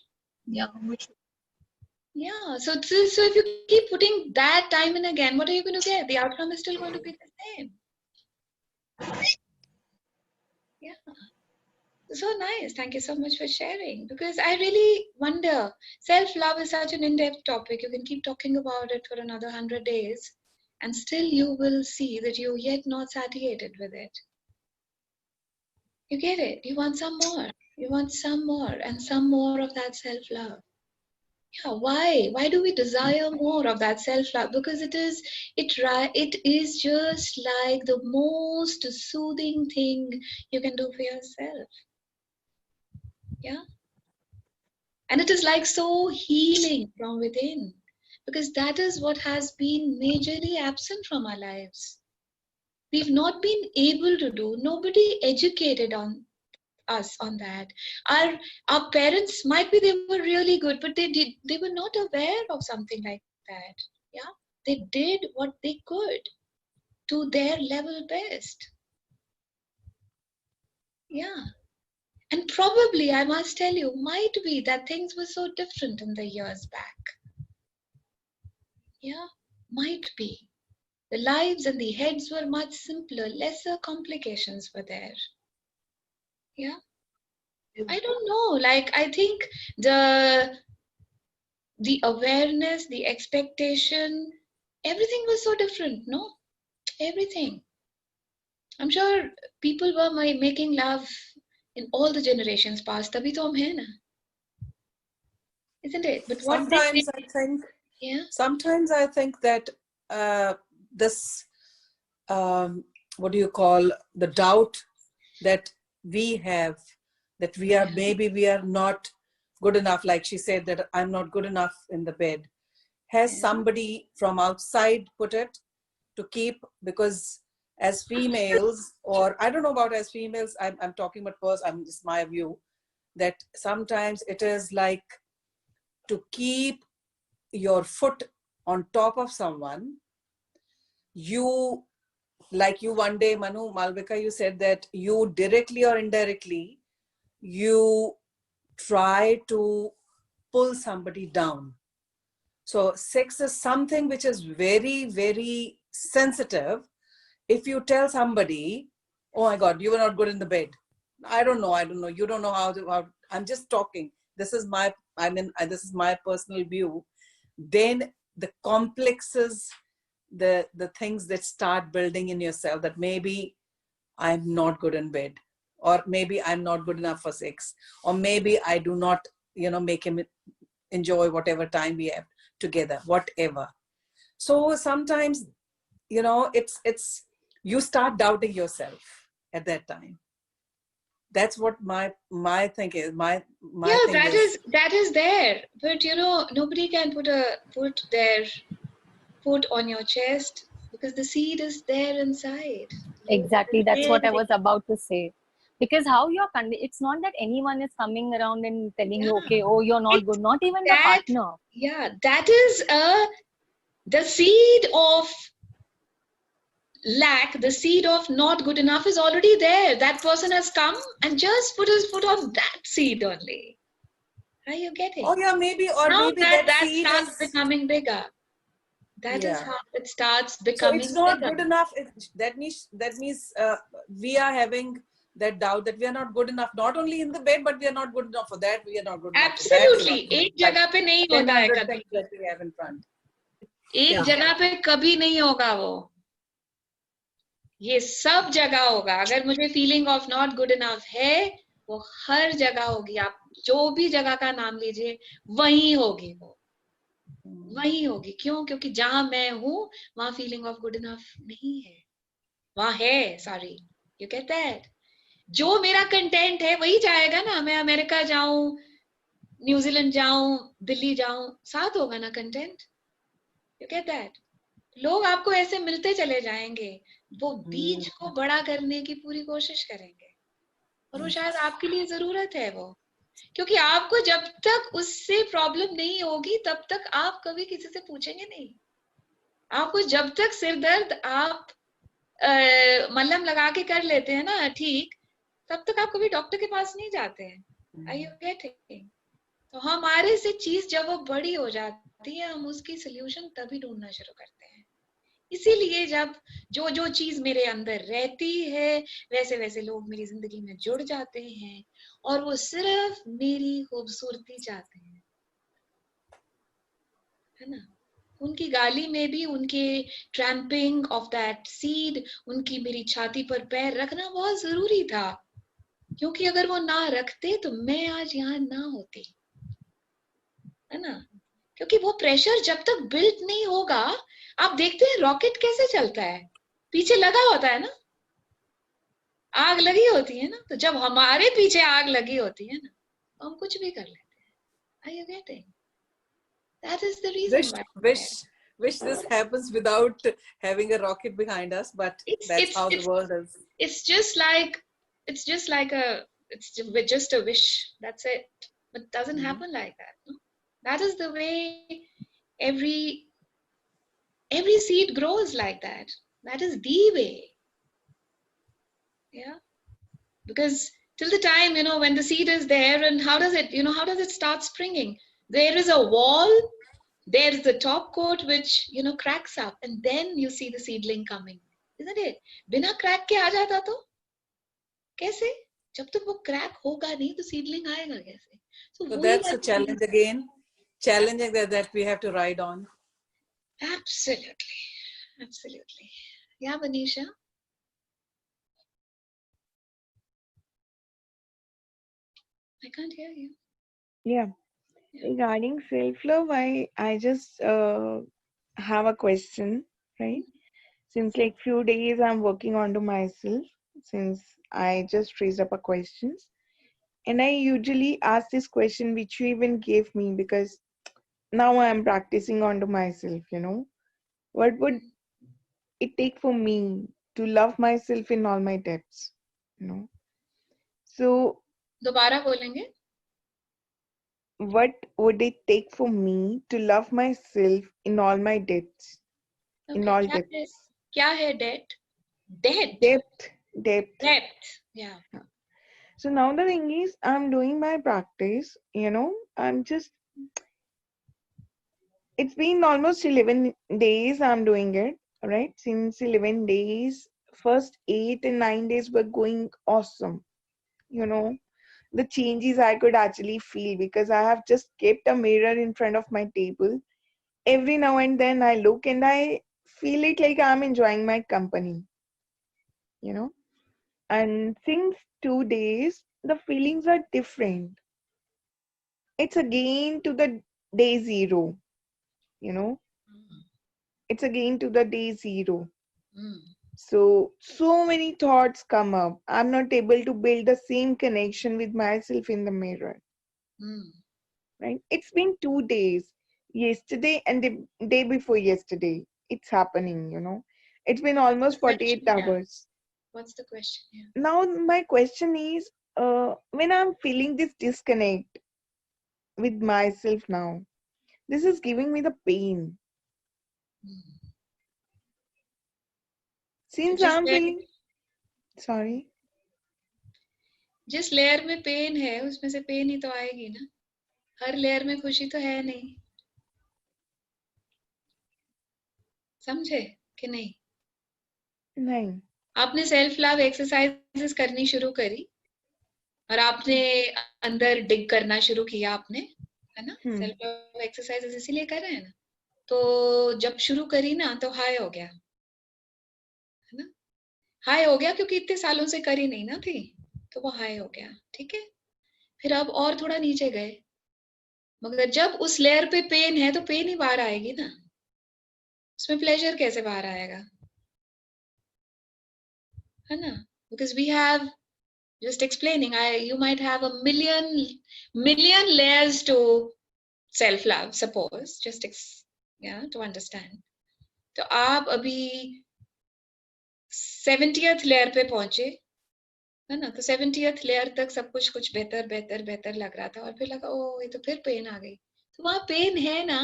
Yeah. Yeah. So if you keep putting that time in again, what are you going to get? The outcome is still going to be the same. Yeah. So nice. Thank you so much for sharing. Because I really wonder, self-love is such an in-depth topic. You can keep talking about it for another 100 days and still you will see that you're yet not satiated with it. You get it? You want some more. You want some more and some more of that self-love. Yeah, why? Why do we desire more of that self-love? Because it is just like the most soothing thing you can do for yourself. Yeah. And it is like so healing from within. Because that is what has been majorly absent from our lives. We've not been able to do, nobody educated on us on that. Our parents, might be they were really good, but they were not aware of something like that. Yeah, they did what they could to their level best. Yeah, and probably I must tell you, might be that things were so different in the years back. Yeah, might be the lives and the heads were much simpler, lesser complications were there. Yeah, I don't know, like I think the awareness, the expectation, everything was so different, no? Everything. I'm sure people were making love in all the generations past. Tabhi to hum hai na. Isn't it? But what did they... Sometimes I think that this, what do you call, the doubt that we have, that we are, maybe we are not good enough, like she said, that I'm not good enough in the bed. Has somebody from outside put it to keep, because as females, or I don't know about as females, I'm talking about first, just my view, that sometimes it is like to keep your foot on top of someone. You, like you one day, Manu, Malvika, you said that you directly or indirectly, you try to pull somebody down. So sex is something which is very, very sensitive. If you tell somebody, oh my God, you were not good in the bed. I don't know. You don't know how I'm just talking. This is my personal view. Then the complexes, the things that start building in yourself, that maybe I'm not good in bed, or maybe I'm not good enough for sex, or maybe I do not, make him enjoy whatever time we have together, whatever. So sometimes, it's you start doubting yourself at that time. That's what my thing is. My yeah, thing that is there, but nobody can put their foot on your chest because the seed is there inside. Exactly, that's what I was about to say. Because how you're it's not that anyone is coming around and telling you, okay, oh, you're not good, not even the partner. Yeah, that is the seed of lack, the seed of not good enough is already there. That person has come and just put his foot on that seed only. Are you getting? Oh yeah, maybe, or now maybe that seed starts becoming bigger. That is how it starts becoming bigger. So it's not good enough. That means we are having that doubt that we are not good enough, not only in the bed, but we are not good enough for that. We are not good enough for that. Absolutely. एक जगह पे नहीं होता है कभी. That we have in front. एक जगह पे कभी नहीं होगा वो. ये सब जगह होगा. अगर मुझे feeling of not good enough है, वो हर जगह होगी. आप जो भी जगह का नाम लीजिए, वही होगी वो, वही होगी। क्यों? क्योंकि जहां मैं हूं वहां फीलिंग ऑफ गुड इनफ नहीं है, वहां है, सॉरी, यू गेट दैट। जो मेरा कंटेंट है वही जाएगा ना, मैं अमेरिका जाऊं, न्यूजीलैंड जाऊं, दिल्ली जाऊं, साथ होगा ना कंटेंट, यू गेट दैट। लोग आपको ऐसे मिलते चले जाएंगे, वो बीज को बड़ा करने की पूरी कोशिश करेंगे, और वो शायद आपके लिए जरूरत है वो, क्योंकि आपको जब तक उससे प्रॉब्लम नहीं होगी तब तक आप कभी किसी से पूछेंगे नहीं। आपको जब तक सिर दर्द आप मलहम लगा के कर लेते हैं ना ठीक, तब तक आप कभी डॉक्टर के पास नहीं जाते हैं। Are you getting? तो हमारे से चीज जब वो बड़ी हो जाती है, हम उसकी सोल्यूशन तभी ढूंढना शुरू करते हैं। इसीलिए जब जो जो चीज मेरे अंदर रहती है, वैसे वैसे लोग मेरी जिंदगी में जुड़ जाते हैं, और वो सिर्फ मेरी खूबसूरती चाहते हैं, है ना। उनकी गाली में भी उनके ट्रैम्पिंग ऑफ दैट सीड, उनकी मेरी छाती पर पैर रखना बहुत जरूरी था, क्योंकि अगर वो ना रखते तो मैं आज यहाँ ना होती, है ना। क्योंकि वो प्रेशर जब तक बिल्ट नहीं होगा, आप देखते हैं रॉकेट कैसे चलता है, पीछे लगा होता है ना, आग लगी होती है ना, तो जब हमारे पीछे आग लगी होती है ना, तो हम कुछ भी कर लेते हैं। Are you getting? That is the reason why. Wish this happens without having a rocket behind us, but that's how the world is. It's just like it's just a wish. That's it. But it doesn't happen like that. No? That is the way every seed grows like that. That is the way. Yeah. Because till the time, when the seed is there, and how does it start springing? There is a wall, there is the top coat which, cracks up, and then you see the seedling coming. Isn't it? बिना crack के आ जाता तो कैसे? जब तक वो crack होगा नहीं तो seedling आएगा कैसे? So that's a challenge again. Challenging that we have to ride on. Absolutely. Absolutely. Yeah, Banisha? I can't hear you. Yeah. Regarding self-love, I just have a question, right? Since like few days I'm working on to myself, since I just raised up a questions, and I usually ask this question which you even gave me, because now I'm practicing onto myself, what would it take for me to love myself in all my depths, so दोबारा बोलेंगे? what would it take for me to love myself in all my depths? In all depths. क्या है debt? Depth. Yeah. So now the thing is, I'm doing my practice, it's been almost 11 days I'm doing it, right? Since 11 days, first 8 and 9 days were going awesome. The changes I could actually feel, because I have just kept a mirror in front of my table. Every now and then I look and I feel it like I'm enjoying my company, and since 2 days, the feelings are different. It's again to the day zero, it's again to the day zero. So many thoughts come up. I'm not able to build the same connection with myself in the mirror. Right? It's been 2 days, yesterday and the day before yesterday. It's happening. It's been almost 48 hours. What's the question? Yeah. Now my question is, when I'm feeling this disconnect with myself now, this is giving me the pain. Since I'm feeling, sorry, जिस layer में pen है उसमें से pen ही तो आएगी ना, हर layer में खुशी तो है नहीं, समझे कि नहीं? नहीं. आपने सेल्फ लव एक्सरसाइजेस करनी शुरू करी और आपने अंदर डिग करना शुरू किया आपने, है ना? सेल्फ लव एक्सरसाइजेस इसीलिए कर रहे हैं ना, तो जब शुरू करी ना तो हाई हो गया, है ना? हाई हो गया क्योंकि इतने सालों से करी नहीं ना थी, तो वो हाई हो गया, ठीक है। फिर अब और थोड़ा नीचे गए, मगर जब उस लेयर पे पेन है तो पेन ही बाहर आएगी ना, उसमें प्लेजर कैसे बाहर आएगा, है ना? Because we have, just explaining, you might have a million layers to self love, suppose, just to understand. तो आप अभी 70th लेयर पे पहुंचे, है ना? तो 70th लेयर तक सब कुछ बेहतर बेहतर बेहतर लग रहा था, और फिर लगा ओ ये तो फिर पेन आ गई। तो वहां पेन है ना,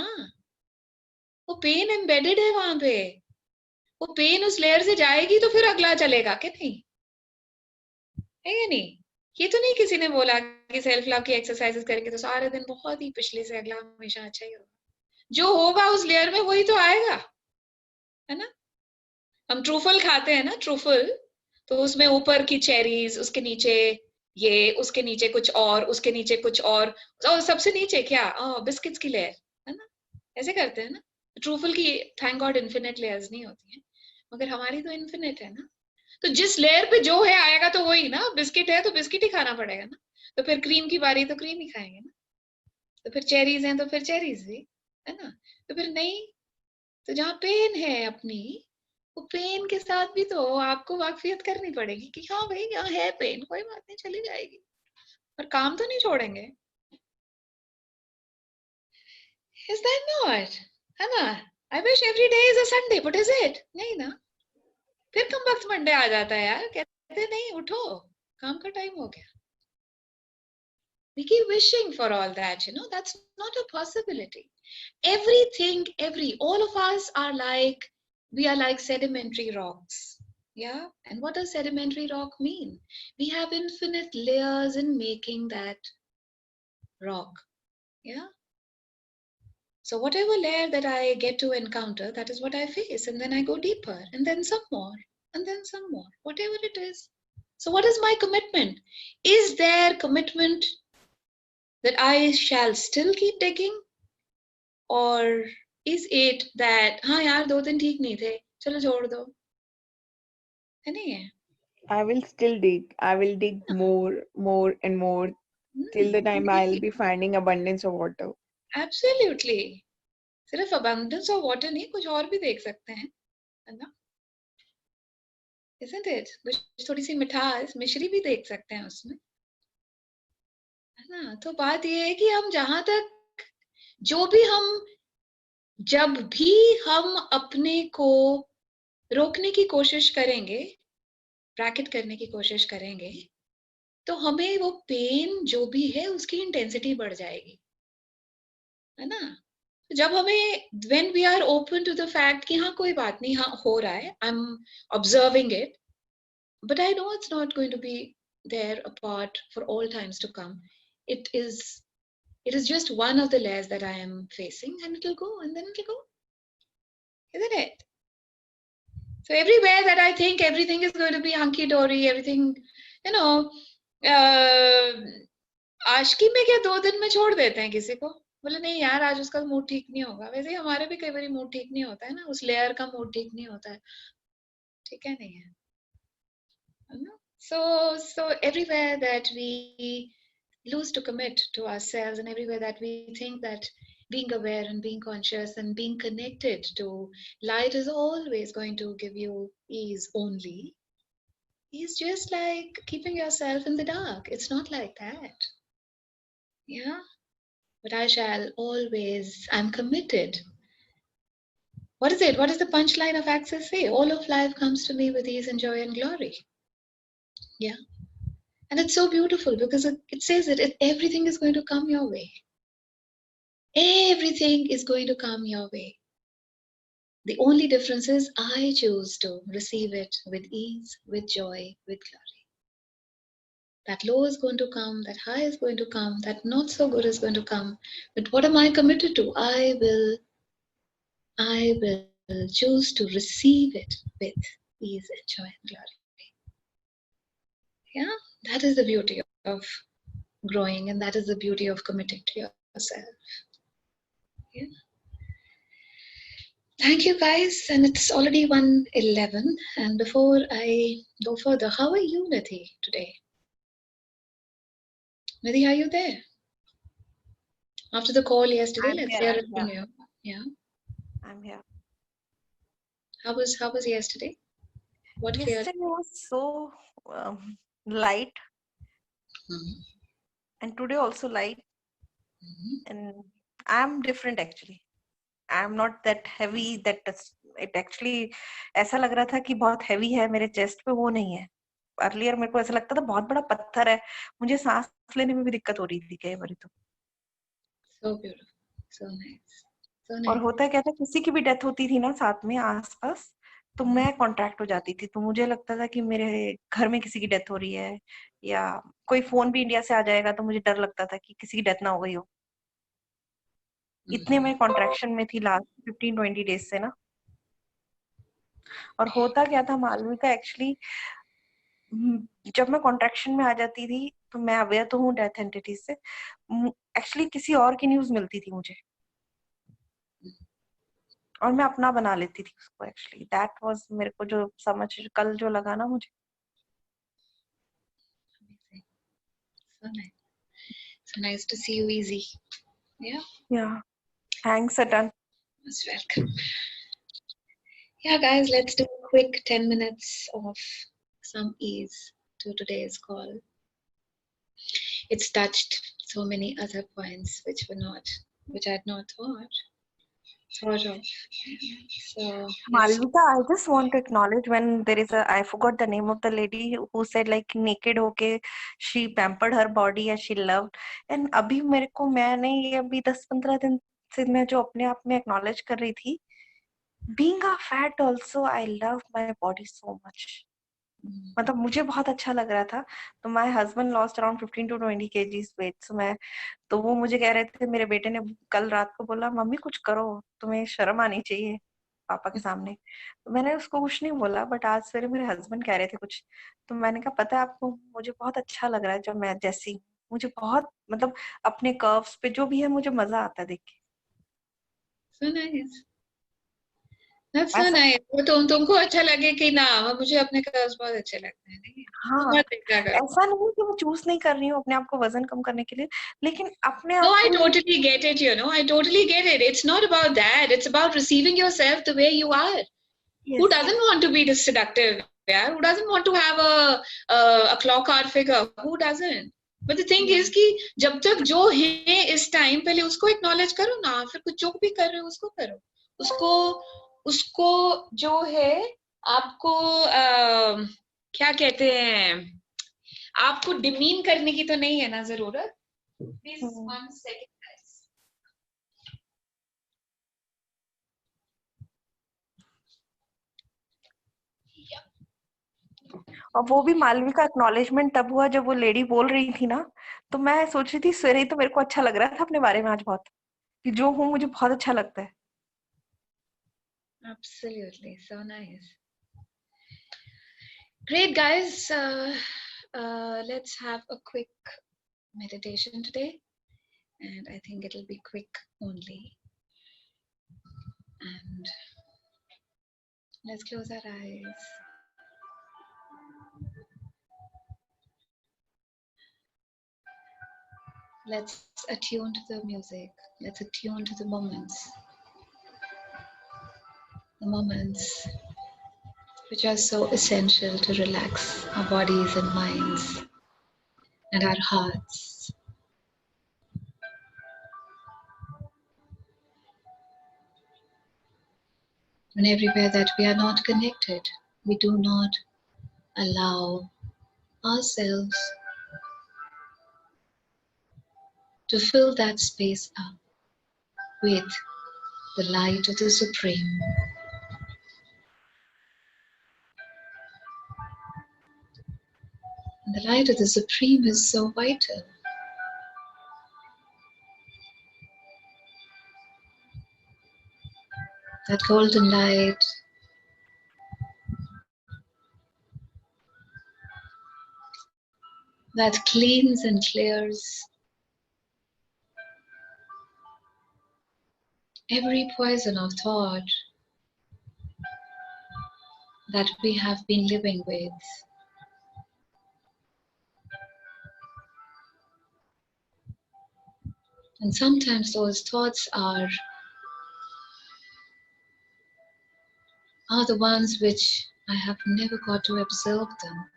वो पेन एम्बेडेड है वहां पे, वो पेन उस लेयर से जाएगी तो फिर अगला चलेगा कि नहीं, है या नहीं? ये तो नहीं किसी ने बोला कि सेल्फ लव की एक्सरसाइजेस करेंगे तो सारे दिन बहुत ही पिछले से अगला हमेशा अच्छा ही होगा। जो होगा उस लेयर में वही तो आएगा, है ना? हम ट्रूफल खाते हैं ना, ट्रूफल, तो उसमें ऊपर की चेरीज, उसके नीचे ये, उसके नीचे कुछ और, उसके नीचे कुछ और सबसे नीचे क्या, बिस्किट्स की लेयर, है ना? ऐसे करते हैं ना। ट्रूफल की थैंक गॉड इन्फिनिट लेयर्स नहीं होती हैं, मगर हमारी तो इन्फिनिट है ना। तो जिस लेयर पे जो है आएगा तो वही ना, बिस्किट है तो बिस्किट ही खाना पड़ेगा ना, तो फिर क्रीम की बारी तो क्रीम ही खाएंगे ना, तो फिर चेरीज हैं तो फिर चेरीज भी, है ना? तो फिर नहीं, तो जहाँ पेन है अपनी, वो पेन के साथ भी तो आपको वाकफियत करनी पड़ेगी कि हाँ भाई यहाँ है पेन, कोई बात नहीं, चली जाएगी, पर काम तो नहीं छोड़ेंगे। Is that not? है ना? I wish every day is a Sunday, but is it? नहीं ना, फिर कम वक्त मंडे आ जाता है यार, कहते नहीं उठो काम का टाइम हो गया। We keep wishing for all that, that's not a possibility. All of us are like, we are like sedimentary rocks. Yeah. And what does sedimentary rock mean? We have infinite layers in making that rock. Yeah. So whatever layer that I get to encounter, that is what I face. And then I go deeper, and then some more, and then some more, whatever it is. So what is my commitment? Is there commitment that I shall still keep digging? Or is it that, हाँ यार 2 दिन ठीक नहीं थे, चलो छोड़ दो, है नहीं है? I will still dig. I will dig more and more till the time I'll be finding abundance of water. Absolutely. सिर्फ abundance of water नहीं, कुछ और भी देख सकते हैं, है ना? Isn't it? कुछ थोड़ी सी मिठास, मिश्री भी देख सकते हैं उसमें, है ना? तो बात ये है कि हम जहां तक, जब भी हम अपने को रोकने की कोशिश करेंगे, ब्रैकेट करने की कोशिश करेंगे, तो हमें वो पेन जो भी है उसकी इंटेंसिटी बढ़ जाएगी, है ना? जब हमें, when we are open to the fact कि हाँ कोई बात नहीं, हाँ हो रहा है, I'm observing it, but I know it's not going to be there apart for all times to come. It is just one of the layers that I am facing, and it'll go, and then it'll go, isn't it? So everywhere that I think everything is going to be hunky-dory, everything, आशिकी में क्या 2 दिन में छोड़ देते हैं किसी को, बोले नहीं यार आज उसका मूड ठीक नहीं होगा। वैसे ही हमारे भी कई बार मूड ठीक नहीं होता है ना, उस लेयर का मूड ठीक नहीं होता है, ठीक है नहीं है ना? So everywhere that we lose to commit to ourselves, and everywhere that we think that being aware and being conscious and being connected to light is always going to give you ease only, is just like keeping yourself in the dark. It's not like that. Yeah. But I shall always, I'm committed. What is it? What does the punchline of Access say? All of life comes to me with ease and joy and glory. Yeah. And it's so beautiful because it says that everything is going to come your way. Everything is going to come your way. The only difference is I choose to receive it with ease, with joy, with glory. That low is going to come, that high is going to come, that not so good is going to come. But what am I committed to? I will choose to receive it with ease and joy and glory. Yeah, that is the beauty of growing, and that is the beauty of committing to yourself. Yeah. Thank you guys, and it's already 1:11. And before I go further, how are you, Nidhi, today? Nidhi, are you there? After the call yesterday, I'm let's here. hear I'm it from here. you. Yeah. I'm here. How was yesterday? What cleared? Yesterday was so light, Mhm. and today also light. Mhm. And I'm different actually. I'm not that heavy. It actually ऐसा लग रहा था कि बहुत heavy है मेरे chest पे, वो नहीं है. Earlier मेरे को ऐसा लगता था बहुत बड़ा पत्थर है, मुझे सांस लेने में भी दिक्कत हो रही थी कई बार तो. So beautiful. So nice. So और nice. होता क्या था, किसी की भी डेथ होती थी ना साथ में आसपास, तो मैं कॉन्ट्रैक्ट हो जाती थी. तो मुझे लगता था कि मेरे घर में किसी की डेथ हो रही है, या कोई फोन भी इंडिया से आ जाएगा तो मुझे डर लगता था कि किसी की डेथ ना हो गई हो. इतने मैं कॉन्ट्रैक्शन में थी लास्ट 15-20 डेज से ना. और होता क्या था मालविका, एक्चुअली जब मैं कॉन्ट्रैक्शन में आ जाती थी तो मैं अवेयर तो हूँ डेथ एंटिटीज से, एक्चुअली किसी और की न्यूज मिलती थी मुझे और मैं अपना बना लेती थी उसको. एक्चुअली दैट वाज मेरे को जो समझ कल जो लगा ना मुझे. Amazing. So nice. So nice to see you, Easy. Yeah. या thanks अटन. Most welcome. Yeah, guys, let's do a quick 10 minutes of some ease to today's call. It's touched so many other points which I had not thought of. So let's Malvika, I just want to acknowledge when there is I forgot the name of the lady who said like naked होके she pampered her body and she loved. And अभी मेरे को, मैंने ये अभी 10-15 दिन से मैं जो अपने आप में acknowledge कर रही थी, being a fat also I love my body so much. मतलब मुझे बहुत अच्छा लग रहा था. तो my husband lost around 15-20 kgs weight. So तो वो मुझे कह रहे थे, मेरे बेटे ने कल रात को बोला मम्मी कुछ करो, तुम्हें शर्म आनी चाहिए पापा के सामने. तो मैंने उसको कुछ नहीं बोला, बट आज सवेरे मेरे हस्बैंड कह रहे थे कुछ, तो मैंने कहा पता है आपको, मुझे बहुत अच्छा लग रहा है जब मैं जैसी हूं. मुझे बहुत मतलब अपने कर्व्स पे जो भी है मुझे मजा आता है देख के. so nice. That's so ऐसा nice. वो तुमको अच्छा लगे कि ना, मुझे अपने कर्व्स बहुत अच्छे लगते हैं. नहीं, हाँ, बहुत देखा करो. ऐसा नहीं कि मैं चूज नहीं कर रही हूँ अपने आप को वजन कम करने के लिए, लेकिन अपने No, आप I को totally get it, I totally get it. It's not about that. It's about receiving yourself the way you are. Yes. Who doesn't want to be this seductive? Yeah? Who doesn't want to have a clock art figure? Who doesn't? But the thing is कि जब तक जो है इस time, पहले उसको acknowledge करो ना. फिर कुछ जो भी कर रहे हो उसको करो. उसको जो है आपको क्या कहते हैं, आपको डिमीन करने की तो नहीं है ना जरूरत. Please 1 second, guys. और वो भी मालविका एक्नॉलेजमेंट तब हुआ जब वो लेडी बोल रही थी ना, तो मैं सोच रही थी सवेरे ही तो मेरे को अच्छा लग रहा था अपने बारे में आज बहुत, कि जो हूँ मुझे बहुत अच्छा लगता है. Absolutely, so nice. Great, guys. Let's have a quick meditation today, and I think it'll be quick only. And let's close our eyes. Let's attune to the music. Let's attune to the moments. The moments which are so essential to relax our bodies and minds and our hearts. And everywhere that we are not connected, we do not allow ourselves to fill that space up with the light of the Supreme. And the light of the Supreme is so vital. That golden light that cleans and clears every poison of thought that we have been living with. And sometimes those thoughts are the ones which I have never got to observe them.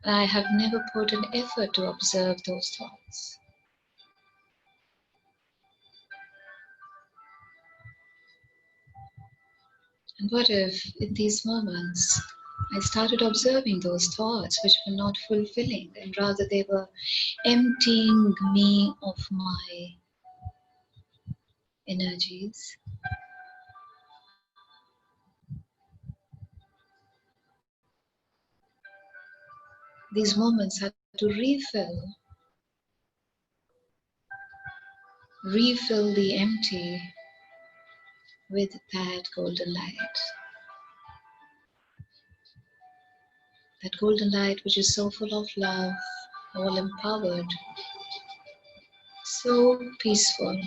I have never put an effort to observe those thoughts. And what if in these moments I started observing those thoughts which were not fulfilling, and rather they were emptying me of my energies? These moments are to refill the empty with that golden light. That golden light which is so full of love, all empowered, so peaceful.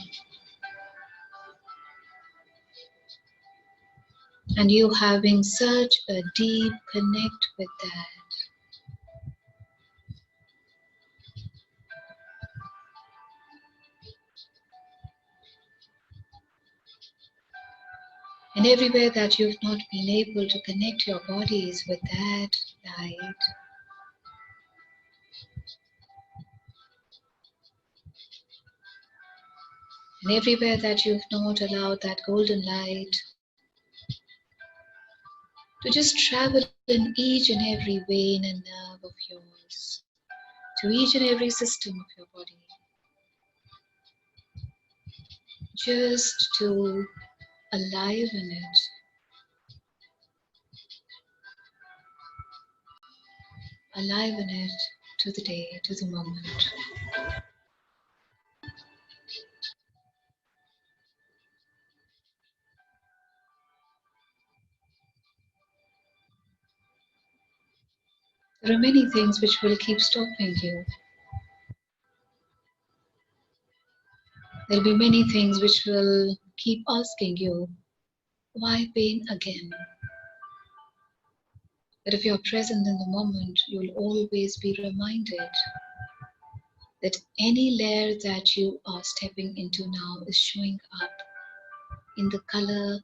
And you having such a deep connect with that. And everywhere that you've not been able to connect your bodies with that light, and everywhere that you've not allowed that golden light to just travel in each and every vein and nerve of yours, to each and every system of your body, just to aliven it, aliven it to the day, to the moment. There are many things which will keep stopping you. There will be many things which will keep asking you, why pain again? But if you're present in the moment, you'll always be reminded that any layer that you are stepping into now is showing up in the color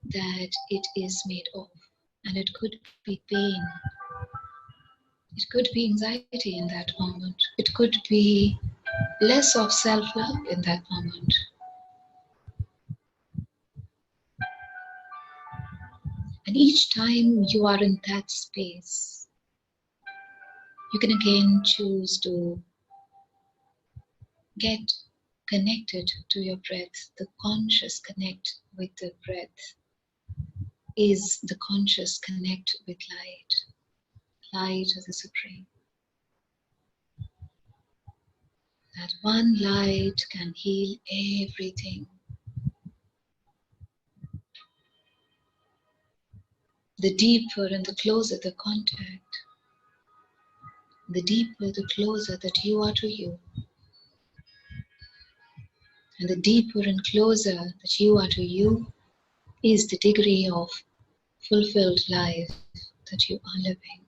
that it is made of. And it could be pain. It could be anxiety in that moment. It could be less of self-love in that moment. And each time you are in that space, you can again choose to get connected to your breath. The conscious connect with the breath is the conscious connect with light. Light of the Supreme. That one light can heal everything. The deeper and the closer the contact, the deeper, the closer that you are to you. And the deeper and closer that you are to you is the degree of fulfilled life that you are living.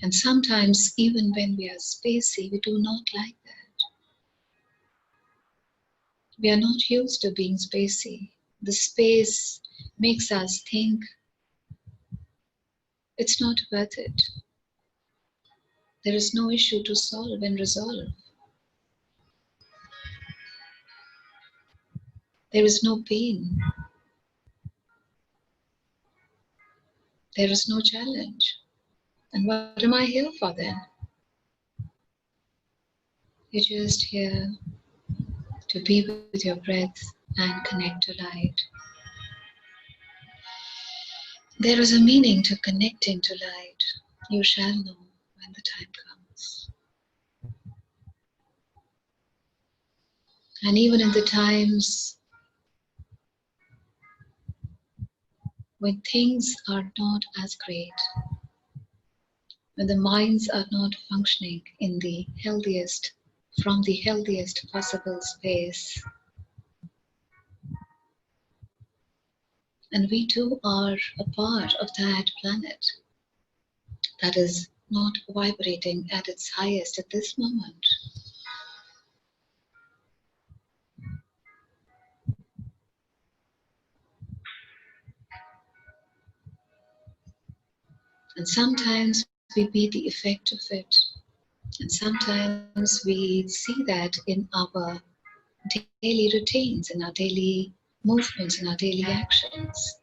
And sometimes, even when we are spacey, we do not like that. We are not used to being spacey. The space makes us think it's not worth it. There is no issue to solve and resolve. There is no pain. There is no challenge. And what am I here for then? You're just here to be with your breath and connect to light. There is a meaning to connecting to light. You shall know when the time comes. And even in the times when things are not as great, when the minds are not functioning in the healthiest, from the healthiest possible space. And we too are a part of that planet that is not vibrating at its highest at this moment. And sometimes we be the effect of it. And sometimes we see that in our daily routines, in our daily movements, in our daily actions.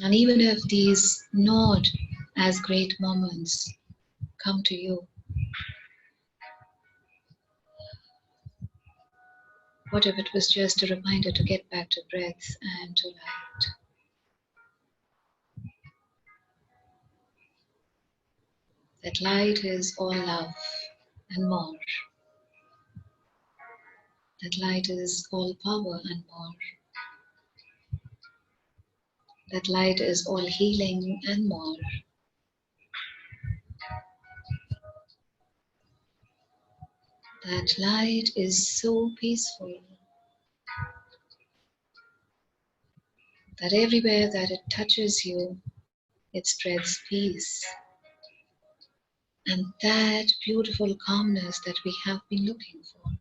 And even if these not as great moments come to you, what if it was just a reminder to get back to breath and to light? That light is all love and more. That light is all power and more. That light is all healing and more. That light is so peaceful that everywhere that it touches you, it spreads peace. And that beautiful calmness that we have been looking for.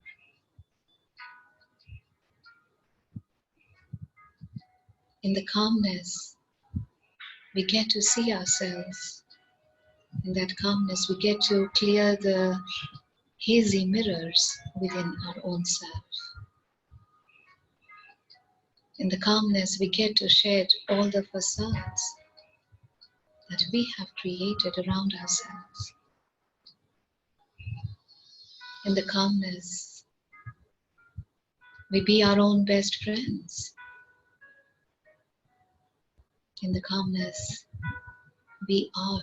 In the calmness, we get to see ourselves. In that calmness, we get to clear the hazy mirrors within our own self. In the calmness, we get to shed all the facades that we have created around ourselves. In the calmness, we be our own best friends. In the calmness, we are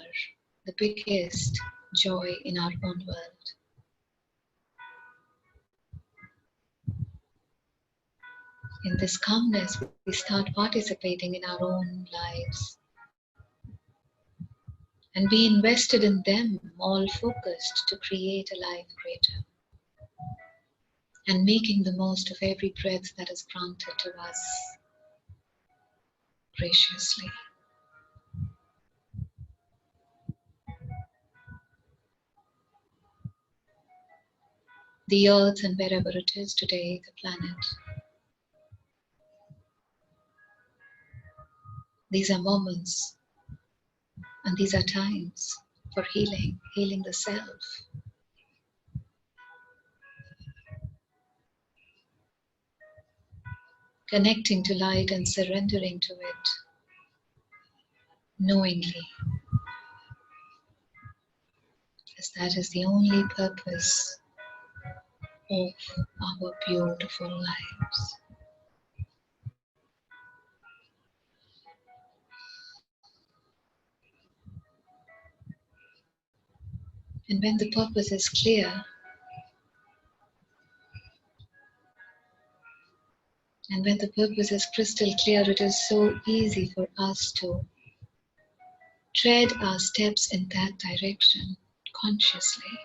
the biggest joy in our own world. In this calmness, we start participating in our own lives and be invested in them, all focused to create a life greater and making the most of every breath that is granted to us graciously. The earth and wherever it is today, the planet. These are moments and these are times for healing, healing the self. Connecting to light and surrendering to it knowingly, as that is the only purpose of our beautiful lives. And when the purpose is clear, and when the purpose is crystal clear, it is so easy for us to tread our steps in that direction consciously.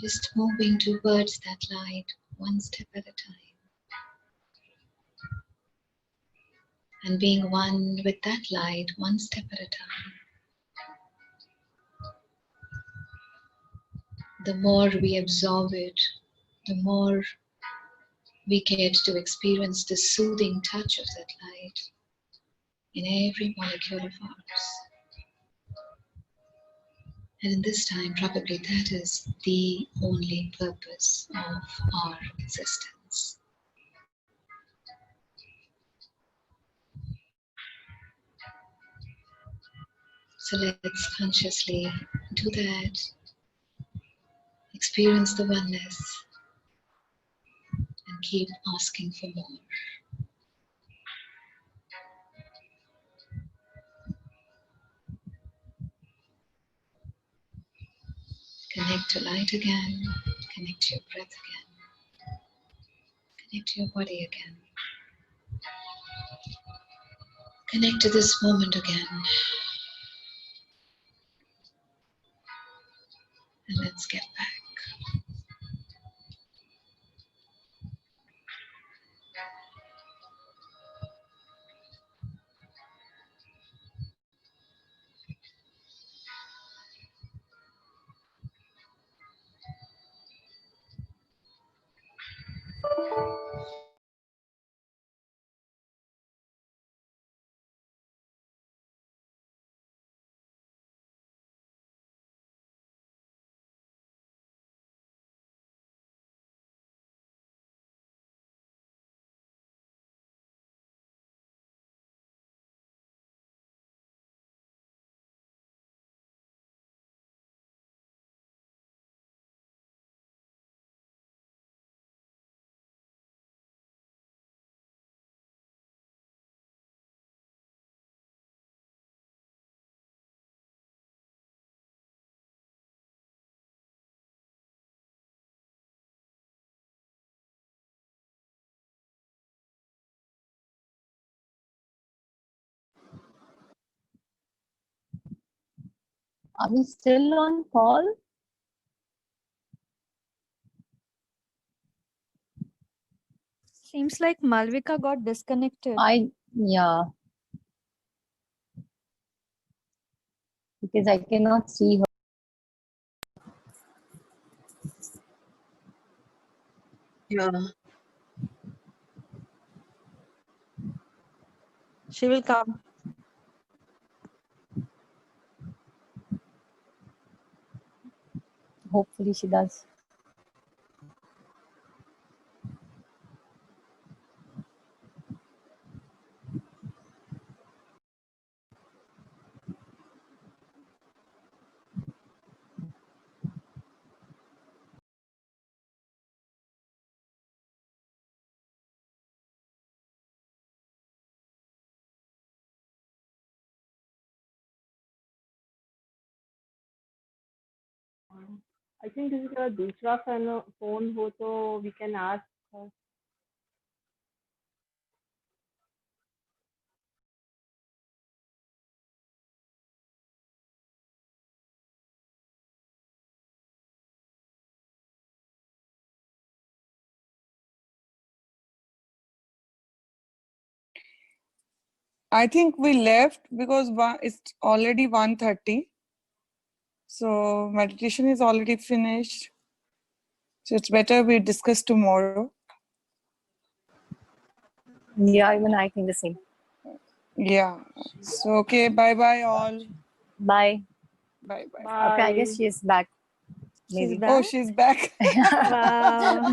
Just moving towards that light one step at a time. And being one with that light one step at a time. The more we absorb it, the more we get to experience the soothing touch of that light in every molecule of ours. And in this time, probably that is the only purpose of our existence. So let's consciously do that, experience the oneness, and keep asking for more. Connect to light again, connect to your breath again. Connect to your body again. Connect to this moment again. And let's get back. Are we still on call? Seems like Malvika got disconnected. Yeah. Because I cannot see her. Yeah. She will come. Hopefully she does. I think किसी का दूसरा phone हो तो we can ask. I think we left because it's already 1:30. So meditation is already finished. So it's better we discuss tomorrow. Yeah, even I think the same. Yeah. So okay, bye-bye all. Bye. Bye-bye. Okay, I guess she is back. She's Maybe. back. Oh, she's back. Wow.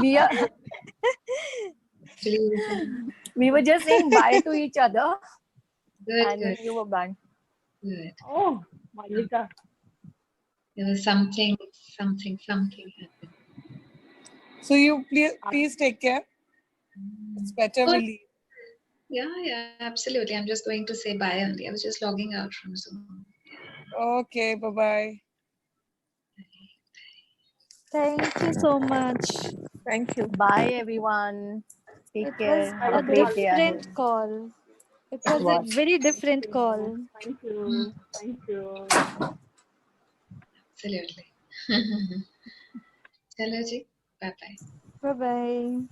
We were just saying bye to each other. Good, And then good, you were back. good. Oh, Malvika. There was something happened. So you please take care. It's better we leave. Yeah, absolutely. I'm just going to say bye only. I was just logging out from Zoom. Okay, bye-bye. Thank you so much. Thank you. Bye, everyone. Take It care. was Have a a great day ahead. different call. It It was a was. very different call. Thank you. Thank you. Absolutely. Chalo ji. Bye bye. Bye bye.